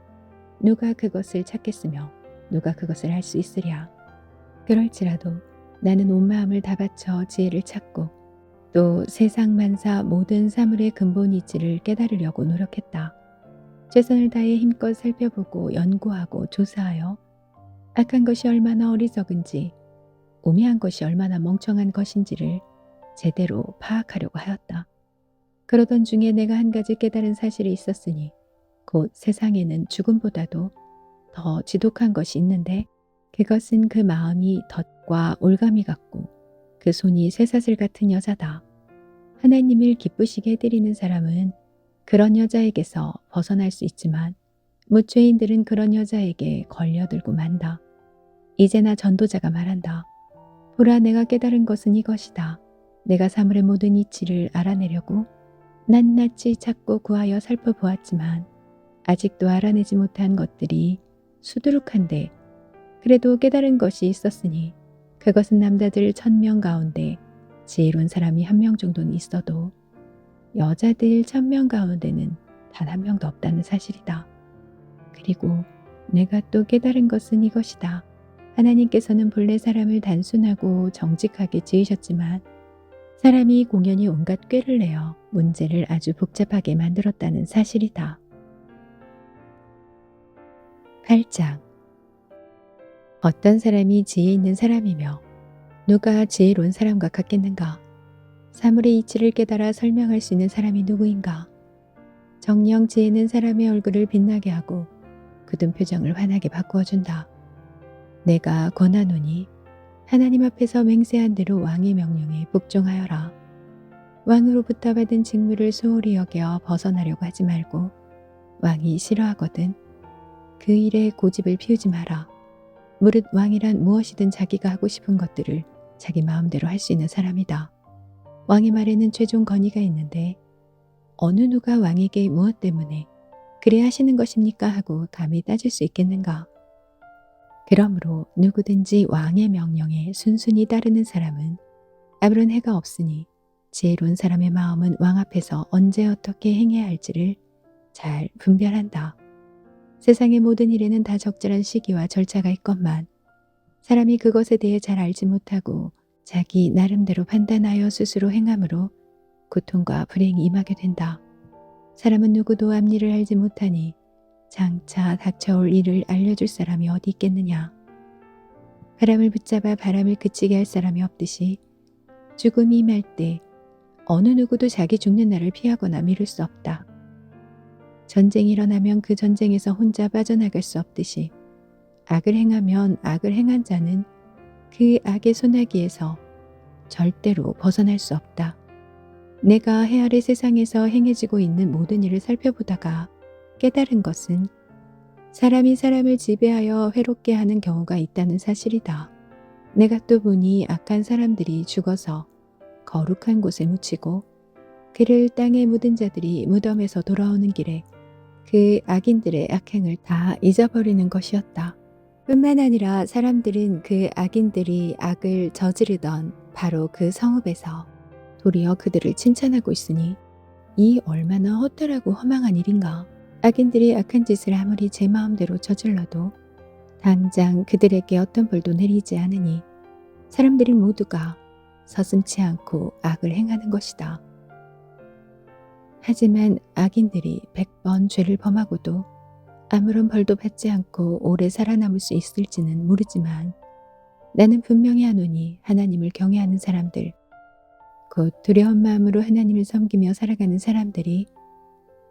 누가 그것을 찾겠으며 누가 그것을 알 수 있으랴. 그럴지라도 나는 온 마음을 다 바쳐 지혜를 찾고 또 세상 만사 모든 사물의 근본 이치를 깨달으려고 노력했다. 최선을 다해 힘껏 살펴보고 연구하고 조사하여 악한 것이 얼마나 어리석은지 우매한 것이 얼마나 멍청한 것인지를 제대로 파악하려고 하였다. 그러던 중에 내가 한 가지 깨달은 사실이 있었으니 곧 세상에는 죽음보다도 더 지독한 것이 있는데 그것은 그 마음이 덫과 올가미 같고 그 손이 쇠사슬 같은 여자다. 하나님을 기쁘시게 해드리는 사람은 그런 여자에게서 벗어날 수 있지만 무죄인들은 그런 여자에게 걸려들고 만다. 이제나 전도자가 말한다. 보라, 내가 깨달은 것은 이것이다. 내가 사물의 모든 이치를 알아내려고 낱낱이 찾고 구하여 살펴보았지만 아직도 알아내지 못한 것들이 수두룩한데 그래도 깨달은 것이 있었으니 그것은 남자들 1000명 가운데 지혜로운 사람이 1명 정도는 있어도 여자들 1000명 가운데는 단 1명도 없다는 사실이다. 그리고 내가 또 깨달은 것은 이것이다. 하나님께서는 본래 사람을 단순하고 정직하게 지으셨지만 사람이 공연히 온갖 꾀를 내어 문제를 아주 복잡하게 만들었다는 사실이다. 8장. 어떤 사람이 지혜 있는 사람이며 누가 지혜로운 사람과 같겠는가? 사물의 이치를 깨달아 설명할 수 있는 사람이 누구인가? 정녕 지혜는 사람의 얼굴을 빛나게 하고 굳은 표정을 환하게 바꾸어준다. 내가 권하노니 하나님 앞에서 맹세한 대로 왕의 명령에 복종하여라. 왕으로부터 받은 직무를 소홀히 여겨 벗어나려고 하지 말고 왕이 싫어하거든 그 일에 고집을 피우지 마라. 무릇 왕이란 무엇이든 자기가 하고 싶은 것들을 자기 마음대로 할 수 있는 사람이다. 왕의 말에는 최종 건의가 있는데 어느 누가 왕에게 무엇 때문에 그래 하시는 것입니까 하고 감히 따질 수 있겠는가? 그러므로 누구든지 왕의 명령에 순순히 따르는 사람은 아무런 해가 없으니 지혜로운 사람의 마음은 왕 앞에서 언제 어떻게 행해야 할지를 잘 분별한다. 세상의 모든 일에는 다 적절한 시기와 절차가 있건만 사람이 그것에 대해 잘 알지 못하고 자기 나름대로 판단하여 스스로 행함으로 고통과 불행이 임하게 된다. 사람은 누구도 앞일을 알지 못하니 장차 닥쳐올 일을 알려줄 사람이 어디 있겠느냐. 바람을 붙잡아 바람을 그치게 할 사람이 없듯이 죽음이 임할 때 어느 누구도 자기 죽는 날을 피하거나 미룰 수 없다. 전쟁이 일어나면 그 전쟁에서 혼자 빠져나갈 수 없듯이 악을 행하면 악을 행한 자는 그 악의 소나기에서 절대로 벗어날 수 없다. 내가 해 아래 세상에서 행해지고 있는 모든 일을 살펴보다가 깨달은 것은 사람이 사람을 지배하여 회롭게 하는 경우가 있다는 사실이다. 내가 또 보니 악한 사람들이 죽어서 거룩한 곳에 묻히고 그를 땅에 묻은 자들이 무덤에서 돌아오는 길에 그 악인들의 악행을 다 잊어버리는 것이었다. 뿐만 아니라 사람들은 그 악인들이 악을 저지르던 바로 그 성읍에서 도리어 그들을 칭찬하고 있으니 이 얼마나 허탈하고 허망한 일인가. 악인들이 악한 짓을 아무리 제 마음대로 저질러도 당장 그들에게 어떤 벌도 내리지 않으니 사람들이 모두가 서슴지 않고 악을 행하는 것이다. 하지만 악인들이 100번 죄를 범하고도 아무런 벌도 받지 않고 오래 살아남을 수 있을지는 모르지만 나는 분명히 하노니 하나님을 경외하는 사람들, 곧 두려운 마음으로 하나님을 섬기며 살아가는 사람들이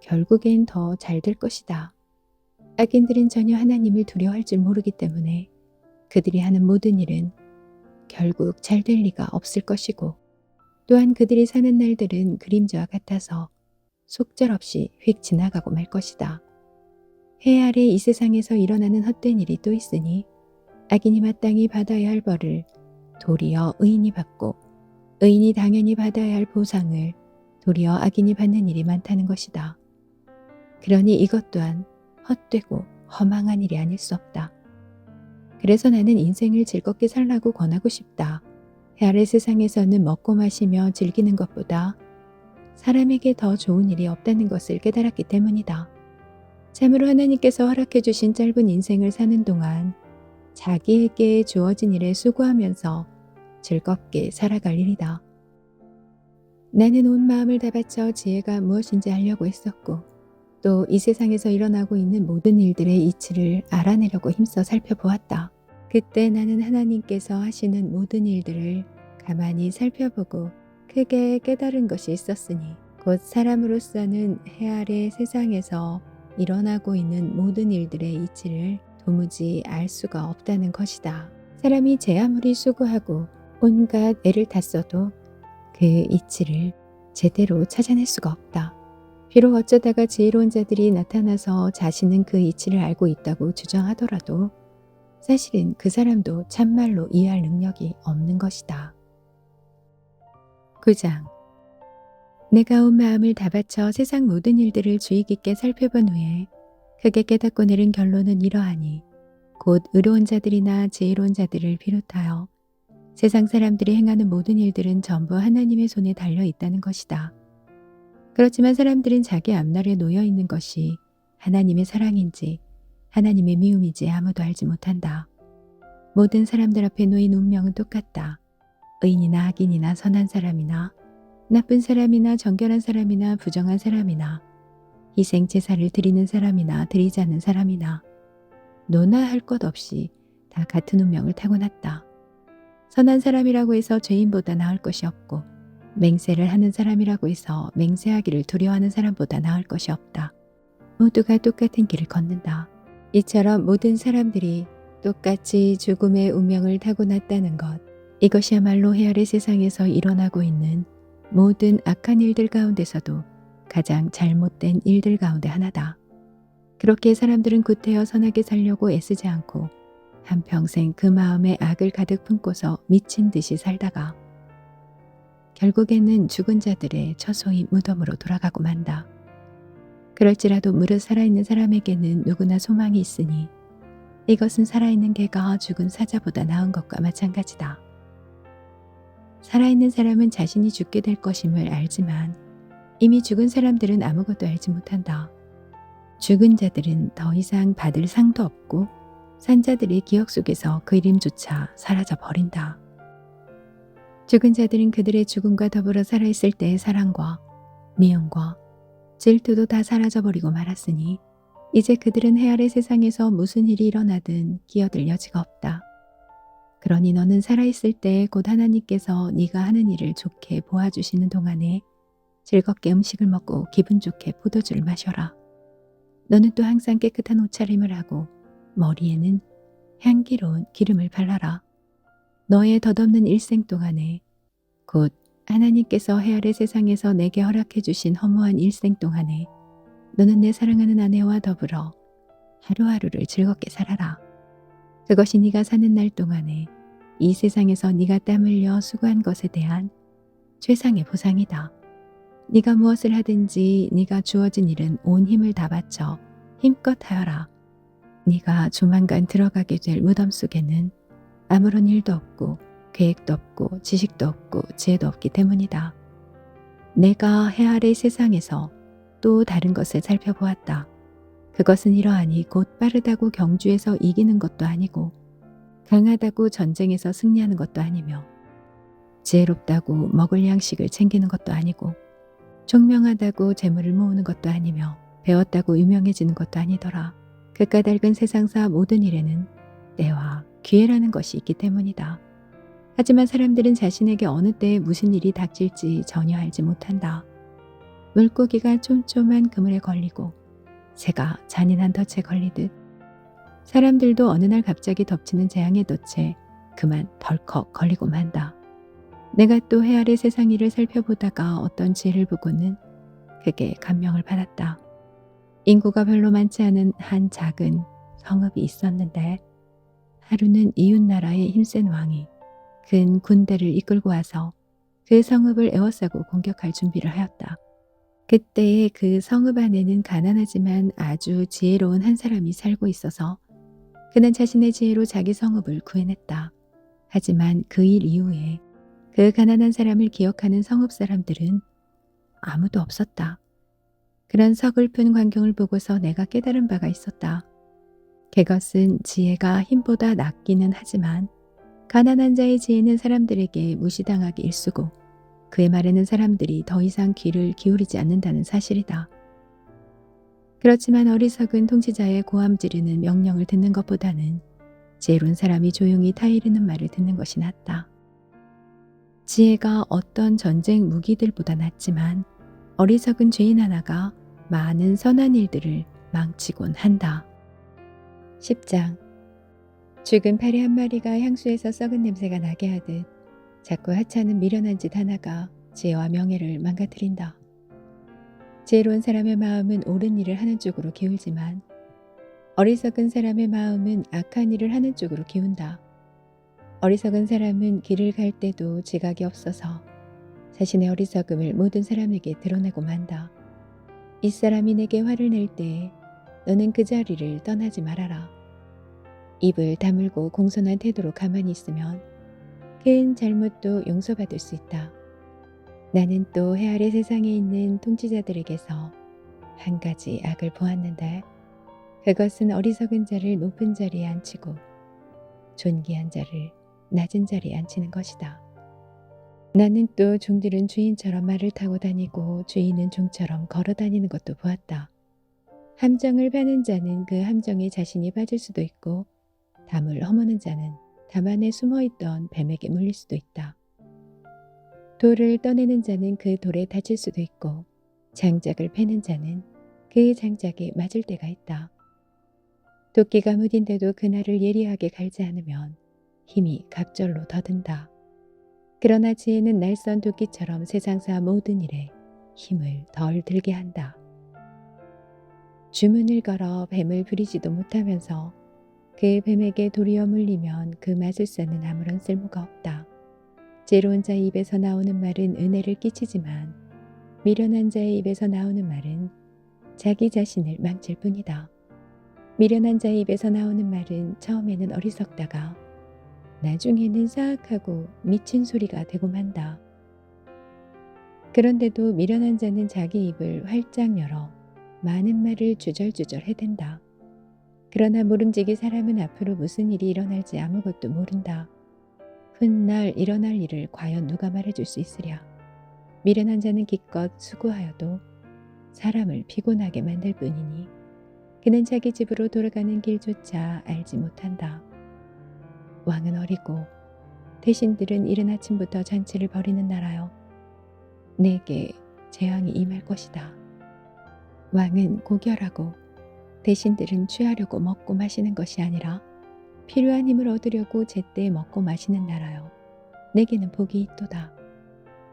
결국엔 더 잘 될 것이다. 악인들은 전혀 하나님을 두려워할 줄 모르기 때문에 그들이 하는 모든 일은 결국 잘 될 리가 없을 것이고 또한 그들이 사는 날들은 그림자와 같아서 속절없이 휙 지나가고 말 것이다. 해 아래 이 세상에서 일어나는 헛된 일이 또 있으니 악인이 마땅히 받아야 할 벌을 도리어 의인이 받고 의인이 당연히 받아야 할 보상을 도리어 악인이 받는 일이 많다는 것이다. 그러니 이것 또한 헛되고 허망한 일이 아닐 수 없다. 그래서 나는 인생을 즐겁게 살라고 권하고 싶다. 해 아래 세상에서는 먹고 마시며 즐기는 것보다 사람에게 더 좋은 일이 없다는 것을 깨달았기 때문이다. 참으로 하나님께서 허락해 주신 짧은 인생을 사는 동안 자기에게 주어진 일에 수고하면서 즐겁게 살아갈 일이다. 나는 온 마음을 다 바쳐 지혜가 무엇인지 알려고 했었고 또 이 세상에서 일어나고 있는 모든 일들의 이치를 알아내려고 힘써 살펴보았다. 그때 나는 하나님께서 하시는 모든 일들을 가만히 살펴보고 크게 깨달은 것이 있었으니 곧 사람으로서는 해 아래 세상에서 일어나고 있는 모든 일들의 이치를 도무지 알 수가 없다는 것이다. 사람이 제 아무리 수고하고 온갖 애를 다 써도 그 이치를 제대로 찾아낼 수가 없다. 비록 어쩌다가 지혜로운 자들이 나타나서 자신은 그 이치를 알고 있다고 주장하더라도 사실은 그 사람도 참말로 이해할 능력이 없는 것이다. 9장. 내가 온 마음을 다 바쳐 세상 모든 일들을 주의 깊게 살펴본 후에 크게 깨닫고 내린 결론은 이러하니 곧 의로운 자들이나 지혜로운 자들을 비롯하여 세상 사람들이 행하는 모든 일들은 전부 하나님의 손에 달려 있다는 것이다. 그렇지만 사람들은 자기 앞날에 놓여 있는 것이 하나님의 사랑인지 하나님의 미움인지 아무도 알지 못한다. 모든 사람들 앞에 놓인 운명은 똑같다. 의인이나 악인이나 선한 사람이나 나쁜 사람이나 정결한 사람이나 부정한 사람이나 희생 제사를 드리는 사람이나 드리지 않는 사람이나 노나 할 것 없이 다 같은 운명을 타고났다. 선한 사람이라고 해서 죄인보다 나을 것이 없고 맹세를 하는 사람이라고 해서 맹세하기를 두려워하는 사람보다 나을 것이 없다. 모두가 똑같은 길을 걷는다. 이처럼 모든 사람들이 똑같이 죽음의 운명을 타고났다는 것, 이것이야말로 해 아래 세상에서 일어나고 있는 모든 악한 일들 가운데서도 가장 잘못된 일들 가운데 하나다. 그렇게 사람들은 구태여 선하게 살려고 애쓰지 않고 한평생 그 마음에 악을 가득 품고서 미친 듯이 살다가 결국에는 죽은 자들의 처소인 무덤으로 돌아가고 만다. 그럴지라도 무릇 살아있는 사람에게는 누구나 소망이 있으니 이것은 살아있는 개가 죽은 사자보다 나은 것과 마찬가지다. 살아있는 사람은 자신이 죽게 될 것임을 알지만 이미 죽은 사람들은 아무것도 알지 못한다. 죽은 자들은 더 이상 받을 상도 없고 산자들의 기억 속에서 그 이름조차 사라져 버린다. 죽은 자들은 그들의 죽음과 더불어 살아있을 때의 사랑과 미움과 질투도 다 사라져버리고 말았으니 이제 그들은 해 아래 세상에서 무슨 일이 일어나든 끼어들 여지가 없다. 그러니 너는 살아있을 때 곧 하나님께서 네가 하는 일을 좋게 보아주시는 동안에 즐겁게 음식을 먹고 기분 좋게 포도주를 마셔라. 너는 또 항상 깨끗한 옷차림을 하고 머리에는 향기로운 기름을 발라라. 너의 덧없는 일생 동안에 곧 하나님께서 해 아래 세상에서 내게 허락해 주신 허무한 일생 동안에 너는 내 사랑하는 아내와 더불어 하루하루를 즐겁게 살아라. 그것이 네가 사는 날 동안에 이 세상에서 네가 땀 흘려 수고한 것에 대한 최상의 보상이다. 네가 무엇을 하든지 네가 주어진 일은 온 힘을 다 바쳐 힘껏 하여라. 네가 조만간 들어가게 될 무덤 속에는 아무런 일도 없고 계획도 없고 지식도 없고 지혜도 없기 때문이다. 내가 해 아래 세상에서 또 다른 것을 살펴보았다. 그것은 이러하니 곧 빠르다고 경주에서 이기는 것도 아니고 강하다고 전쟁에서 승리하는 것도 아니며 지혜롭다고 먹을 양식을 챙기는 것도 아니고 총명하다고 재물을 모으는 것도 아니며 배웠다고 유명해지는 것도 아니더라. 그 까닭은 세상사 모든 일에는 때와 기회라는 것이 있기 때문이다. 하지만 사람들은 자신에게 어느 때에 무슨 일이 닥칠지 전혀 알지 못한다. 물고기가 촘촘한 그물에 걸리고 새가 잔인한 덫에 걸리듯 사람들도 어느 날 갑자기 덮치는 재앙의 덫에 그만 덜컥 걸리고 만다. 내가 또 해 아래 세상 일을 살펴보다가 어떤 지혜를 보고는 크게 감명을 받았다. 인구가 별로 많지 않은 한 작은 성읍이 있었는데 하루는 이웃나라의 힘센 왕이 큰 군대를 이끌고 와서 그 성읍을 에워싸고 공격할 준비를 하였다. 그때에 그 성읍 안에는 가난하지만 아주 지혜로운 한 사람이 살고 있어서 그는 자신의 지혜로 자기 성읍을 구해냈다. 하지만 그 일 이후에 그 가난한 사람을 기억하는 성읍 사람들은 아무도 없었다. 그런 서글픈 광경을 보고서 내가 깨달은 바가 있었다. 그것은 지혜가 힘보다 낫기는 하지만 가난한 자의 지혜는 사람들에게 무시당하기 일쑤고 그의 말에는 사람들이 더 이상 귀를 기울이지 않는다는 사실이다. 그렇지만 어리석은 통치자의 고함 지르는 명령을 듣는 것보다는 지혜로운 사람이 조용히 타이르는 말을 듣는 것이 낫다. 지혜가 어떤 전쟁 무기들보다 낫지만 어리석은 죄인 하나가 많은 선한 일들을 망치곤 한다. 10장. 죽은 파리 한 마리가 향수에서 썩은 냄새가 나게 하듯 자꾸 하찮은 미련한 짓 하나가 지혜와 명예를 망가뜨린다. 지혜로운 사람의 마음은 옳은 일을 하는 쪽으로 기울지만 어리석은 사람의 마음은 악한 일을 하는 쪽으로 기운다. 어리석은 사람은 길을 갈 때도 지각이 없어서 자신의 어리석음을 모든 사람에게 드러내고 만다. 이 사람이 내게 화를 낼 때에 너는 그 자리를 떠나지 말아라. 입을 다물고 공손한 태도로 가만히 있으면 큰 잘못도 용서받을 수 있다. 나는 또 해 아래 세상에 있는 통치자들에게서 한 가지 악을 보았는데 그것은 어리석은 자를 높은 자리에 앉히고 존귀한 자를 낮은 자리에 앉히는 것이다. 나는 또 종들은 주인처럼 말을 타고 다니고 주인은 종처럼 걸어 다니는 것도 보았다. 함정을 파는 자는 그 함정에 자신이 빠질 수도 있고 담을 허무는 자는 담 안에 숨어있던 뱀에게 물릴 수도 있다. 돌을 떠내는 자는 그 돌에 다칠 수도 있고 장작을 패는 자는 그 장작에 맞을 때가 있다. 도끼가 무딘데도 그날을 예리하게 갈지 않으면 힘이 갑절로 더든다. 그러나 지혜는 날선 도끼처럼 세상사 모든 일에 힘을 덜 들게 한다. 주문을 걸어 뱀을 부리지도 못하면서 그 뱀에게 도리어 물리면 그 마술사는 아무런 쓸모가 없다. 지혜로운 자의 입에서 나오는 말은 은혜를 끼치지만 미련한 자의 입에서 나오는 말은 자기 자신을 망칠 뿐이다. 미련한 자의 입에서 나오는 말은 처음에는 어리석다가 나중에는 사악하고 미친 소리가 되고 만다. 그런데도 미련한 자는 자기 입을 활짝 열어 많은 말을 주절주절 해댄다. 그러나 모름지기 사람은 앞으로 무슨 일이 일어날지 아무것도 모른다. 훗날 일어날 일을 과연 누가 말해줄 수 있으랴. 미련한 자는 기껏 수고하여도 사람을 피곤하게 만들 뿐이니 그는 자기 집으로 돌아가는 길조차 알지 못한다. 왕은 어리고 대신들은 이른 아침부터 잔치를 벌이는 나라여. 내게 재앙이 임할 것이다. 왕은 고결하고 대신들은 취하려고 먹고 마시는 것이 아니라 필요한 힘을 얻으려고 제때 먹고 마시는 나라여. 내게는 복이 있도다.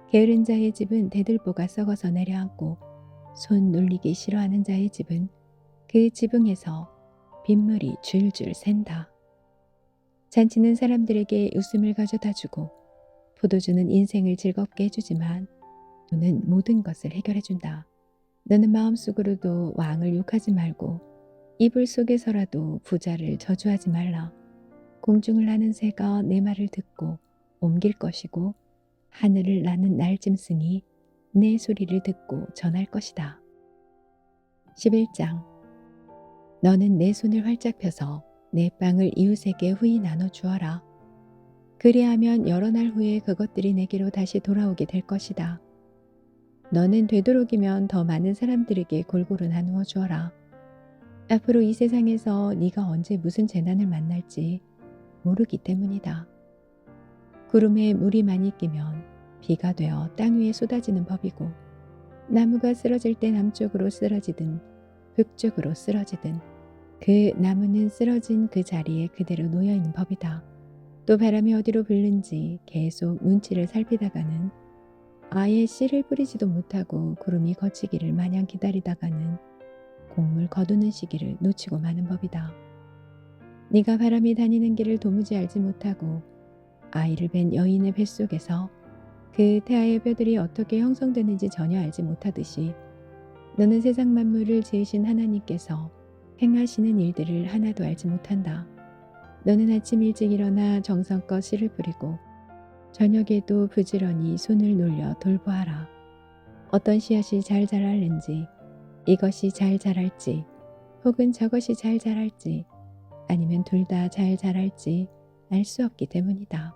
게으른 자의 집은 대들보가 썩어서 내려앉고 손 놀리기 싫어하는 자의 집은 그 지붕에서 빗물이 줄줄 샌다. 잔치는 사람들에게 웃음을 가져다 주고 포도주는 인생을 즐겁게 해주지만 돈은 모든 것을 해결해 준다. 너는 마음속으로도 왕을 욕하지 말고 이불 속에서라도 부자를 저주하지 말라. 공중을 나는 새가 내 말을 듣고 옮길 것이고 하늘을 나는 날짐승이 내 소리를 듣고 전할 것이다. 11장. 너는 내 손을 활짝 펴서 내 빵을 이웃에게 후히 나눠 주어라. 그리하면 여러 날 후에 그것들이 내게로 다시 돌아오게 될 것이다. 너는 되도록이면 더 많은 사람들에게 골고루 나누어 주어라. 앞으로 이 세상에서 네가 언제 무슨 재난을 만날지 모르기 때문이다. 구름에 물이 많이 끼면 비가 되어 땅 위에 쏟아지는 법이고 나무가 쓰러질 때 남쪽으로 쓰러지든 북쪽으로 쓰러지든 그 나무는 쓰러진 그 자리에 그대로 놓여있는 법이다. 또 바람이 어디로 불는지 계속 눈치를 살피다가는 아예 씨를 뿌리지도 못하고 구름이 거치기를 마냥 기다리다가는 곡물 거두는 시기를 놓치고 마는 법이다. 네가 바람이 다니는 길을 도무지 알지 못하고 아이를 뵌 여인의 뱃속에서 그 태아의 뼈들이 어떻게 형성되는지 전혀 알지 못하듯이 너는 세상 만물을 지으신 하나님께서 행하시는 일들을 하나도 알지 못한다. 너는 아침 일찍 일어나 정성껏 씨를 뿌리고 저녁에도 부지런히 손을 놀려 돌보아라. 어떤 씨앗이 잘 자랄는지 이것이 잘 자랄지 혹은 저것이 잘 자랄지 아니면 둘 다 잘 자랄지 알 수 없기 때문이다.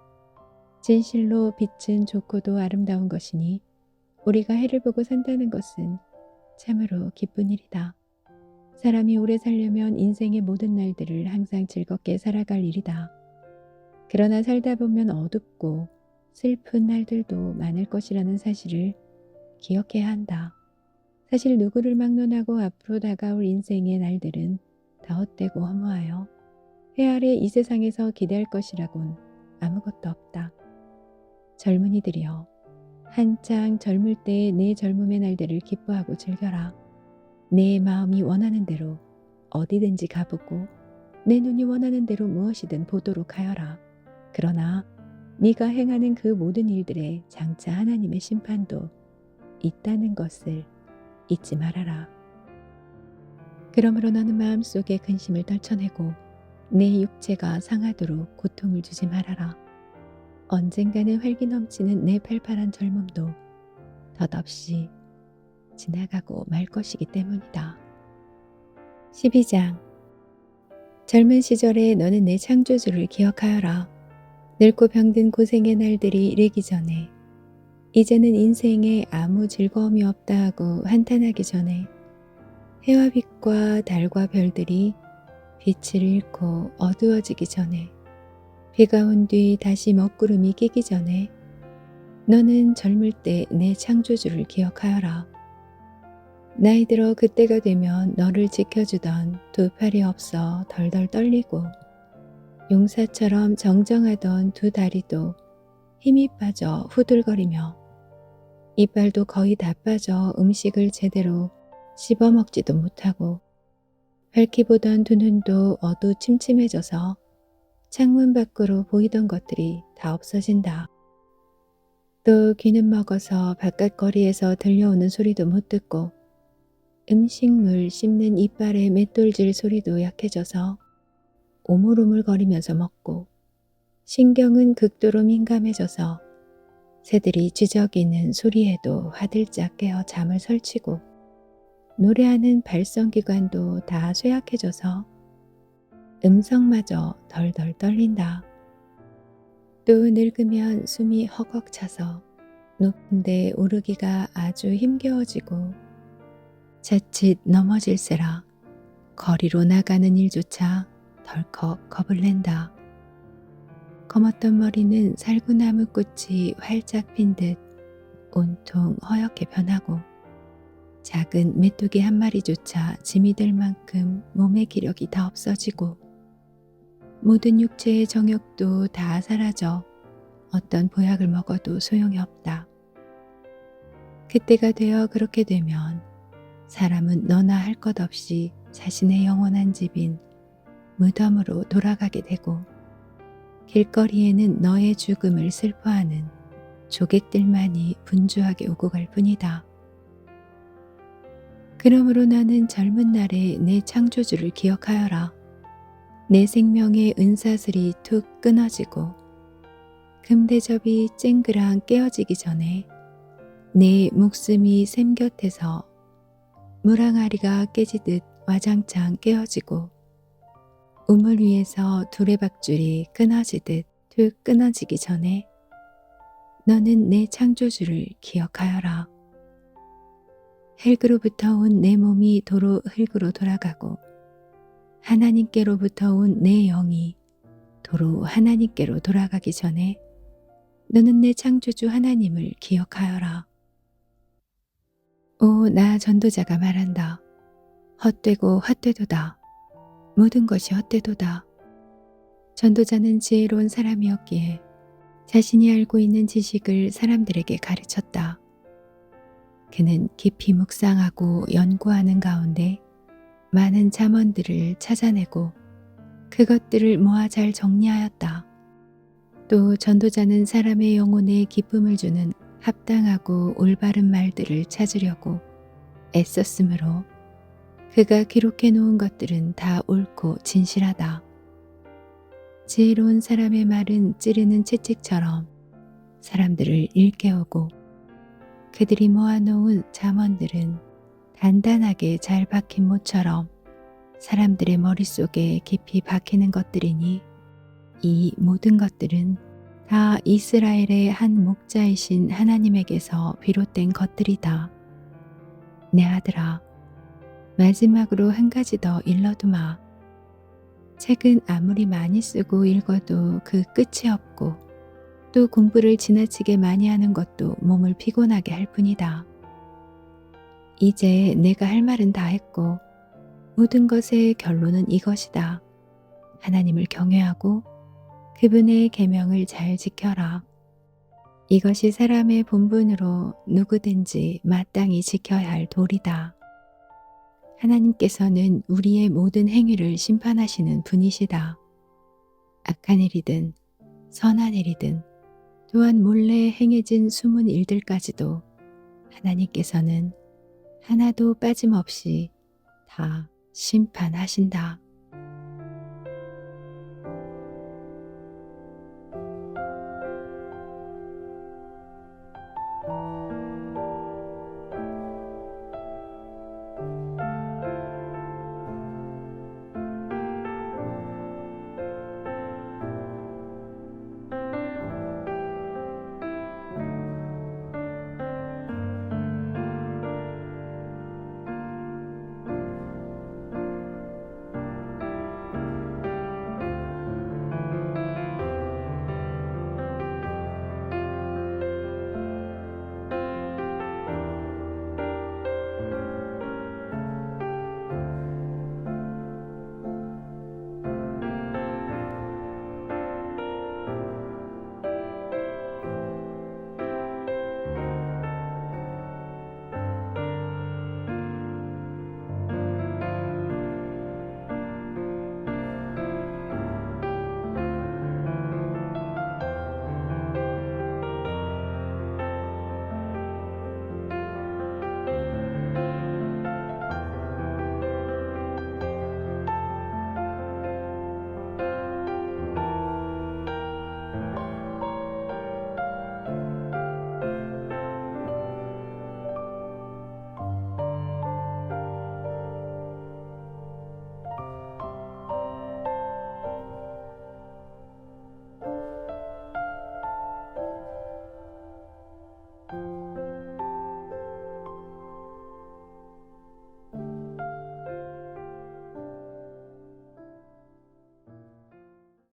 진실로 빛은 좋고도 아름다운 것이니 우리가 해를 보고 산다는 것은 참으로 기쁜 일이다. 사람이 오래 살려면 인생의 모든 날들을 항상 즐겁게 살아갈 일이다. 그러나 살다 보면 어둡고 슬픈 날들도 많을 것이라는 사실을 기억해야 한다. 사실 누구를 막론하고 앞으로 다가올 인생의 날들은 다 헛되고 허무하여 해 아래 이 세상에서 기대할 것이라곤 아무것도 없다. 젊은이들이여, 한창 젊을 때의 내 젊음의 날들을 기뻐하고 즐겨라. 내 마음이 원하는 대로 어디든지 가보고 내 눈이 원하는 대로 무엇이든 보도록 하여라. 그러나 네가 행하는 그 모든 일들에 장차 하나님의 심판도 있다는 것을 잊지 말아라. 그러므로 너는 마음속에 근심을 떨쳐내고 내 육체가 상하도록 고통을 주지 말아라. 언젠가는 활기 넘치는 내 팔팔한 젊음도 덧없이 지나가고 말 것이기 때문이다. 12장. 젊은 시절에 너는 내 창조주를 기억하여라. 늙고 병든 고생의 날들이 이르기 전에 이제는 인생에 아무 즐거움이 없다 하고 한탄하기 전에 해와 빛과 달과 별들이 빛을 잃고 어두워지기 전에 비가 온 뒤 다시 먹구름이 끼기 전에 너는 젊을 때 내 창조주를 기억하여라. 나이 들어 그때가 되면 너를 지켜주던 두 팔이 없어 덜덜 떨리고 용사처럼 정정하던 두 다리도 힘이 빠져 후들거리며 이빨도 거의 다 빠져 음식을 제대로 씹어먹지도 못하고 밝히 보던 두 눈도 어두침침해져서 창문 밖으로 보이던 것들이 다 없어진다. 또 귀는 먹어서 바깥 거리에서 들려오는 소리도 못 듣고 음식물 씹는 이빨의 맷돌질 소리도 약해져서 오물오물거리면서 먹고 신경은 극도로 민감해져서 새들이 쥐저귀는 소리에도 화들짝 깨어 잠을 설치고 노래하는 발성기관도 다 쇠약해져서 음성마저 덜덜 떨린다. 또 늙으면 숨이 허걱 차서 높은 데 오르기가 아주 힘겨워지고 자칫 넘어질세라 거리로 나가는 일조차 덜컥 겁을 낸다. 검었던 머리는 살구나무 꽃이 활짝 핀 듯 온통 허옇게 변하고 작은 메뚜기 한 마리조차 짐이 될 만큼 몸의 기력이 다 없어지고 모든 육체의 정욕도 다 사라져 어떤 보약을 먹어도 소용이 없다. 그때가 되어 그렇게 되면 사람은 너나 할 것 없이 자신의 영원한 집인 무덤으로 돌아가게 되고 길거리에는 너의 죽음을 슬퍼하는 조객들만이 분주하게 오고 갈 뿐이다. 그러므로 나는 젊은 날에 내 창조주를 기억하여라. 내 생명의 은사슬이 툭 끊어지고 금대접이 쨍그랑 깨어지기 전에 내 목숨이 샘 곁에서 물항아리가 깨지듯 와장창 깨어지고 우물 위에서 두레박줄이 끊어지듯 툭 끊어지기 전에 너는 내 창조주를 기억하여라. 흙으로부터 온 내 몸이 도로 흙으로 돌아가고 하나님께로부터 온 내 영이 도로 하나님께로 돌아가기 전에 너는 내 창조주 하나님을 기억하여라. 오, 나 전도자가 말한다. 헛되고 헛되도다. 모든 것이 헛되도다. 전도자는 지혜로운 사람이었기에 자신이 알고 있는 지식을 사람들에게 가르쳤다. 그는 깊이 묵상하고 연구하는 가운데 많은 잠언들을 찾아내고 그것들을 모아 잘 정리하였다. 또 전도자는 사람의 영혼에 기쁨을 주는 합당하고 올바른 말들을 찾으려고 애썼으므로 그가 기록해 놓은 것들은 다 옳고 진실하다. 지혜로운 사람의 말은 찌르는 채찍처럼 사람들을 일깨우고 그들이 모아놓은 잠언들은 단단하게 잘 박힌 모처럼 사람들의 머릿속에 깊이 박히는 것들이니 이 모든 것들은 다 이스라엘의 한 목자이신 하나님에게서 비롯된 것들이다. 내 아들아, 마지막으로 한 가지 더 일러두마. 책은 아무리 많이 쓰고 읽어도 그 끝이 없고 또 공부를 지나치게 많이 하는 것도 몸을 피곤하게 할 뿐이다. 이제 내가 할 말은 다 했고 모든 것의 결론은 이것이다. 하나님을 경외하고 그분의 계명을 잘 지켜라. 이것이 사람의 본분으로 누구든지 마땅히 지켜야 할 도리다. 하나님께서는 우리의 모든 행위를 심판하시는 분이시다. 악한 일이든 선한 일이든 또한 몰래 행해진 숨은 일들까지도 하나님께서는 하나도 빠짐없이 다 심판하신다.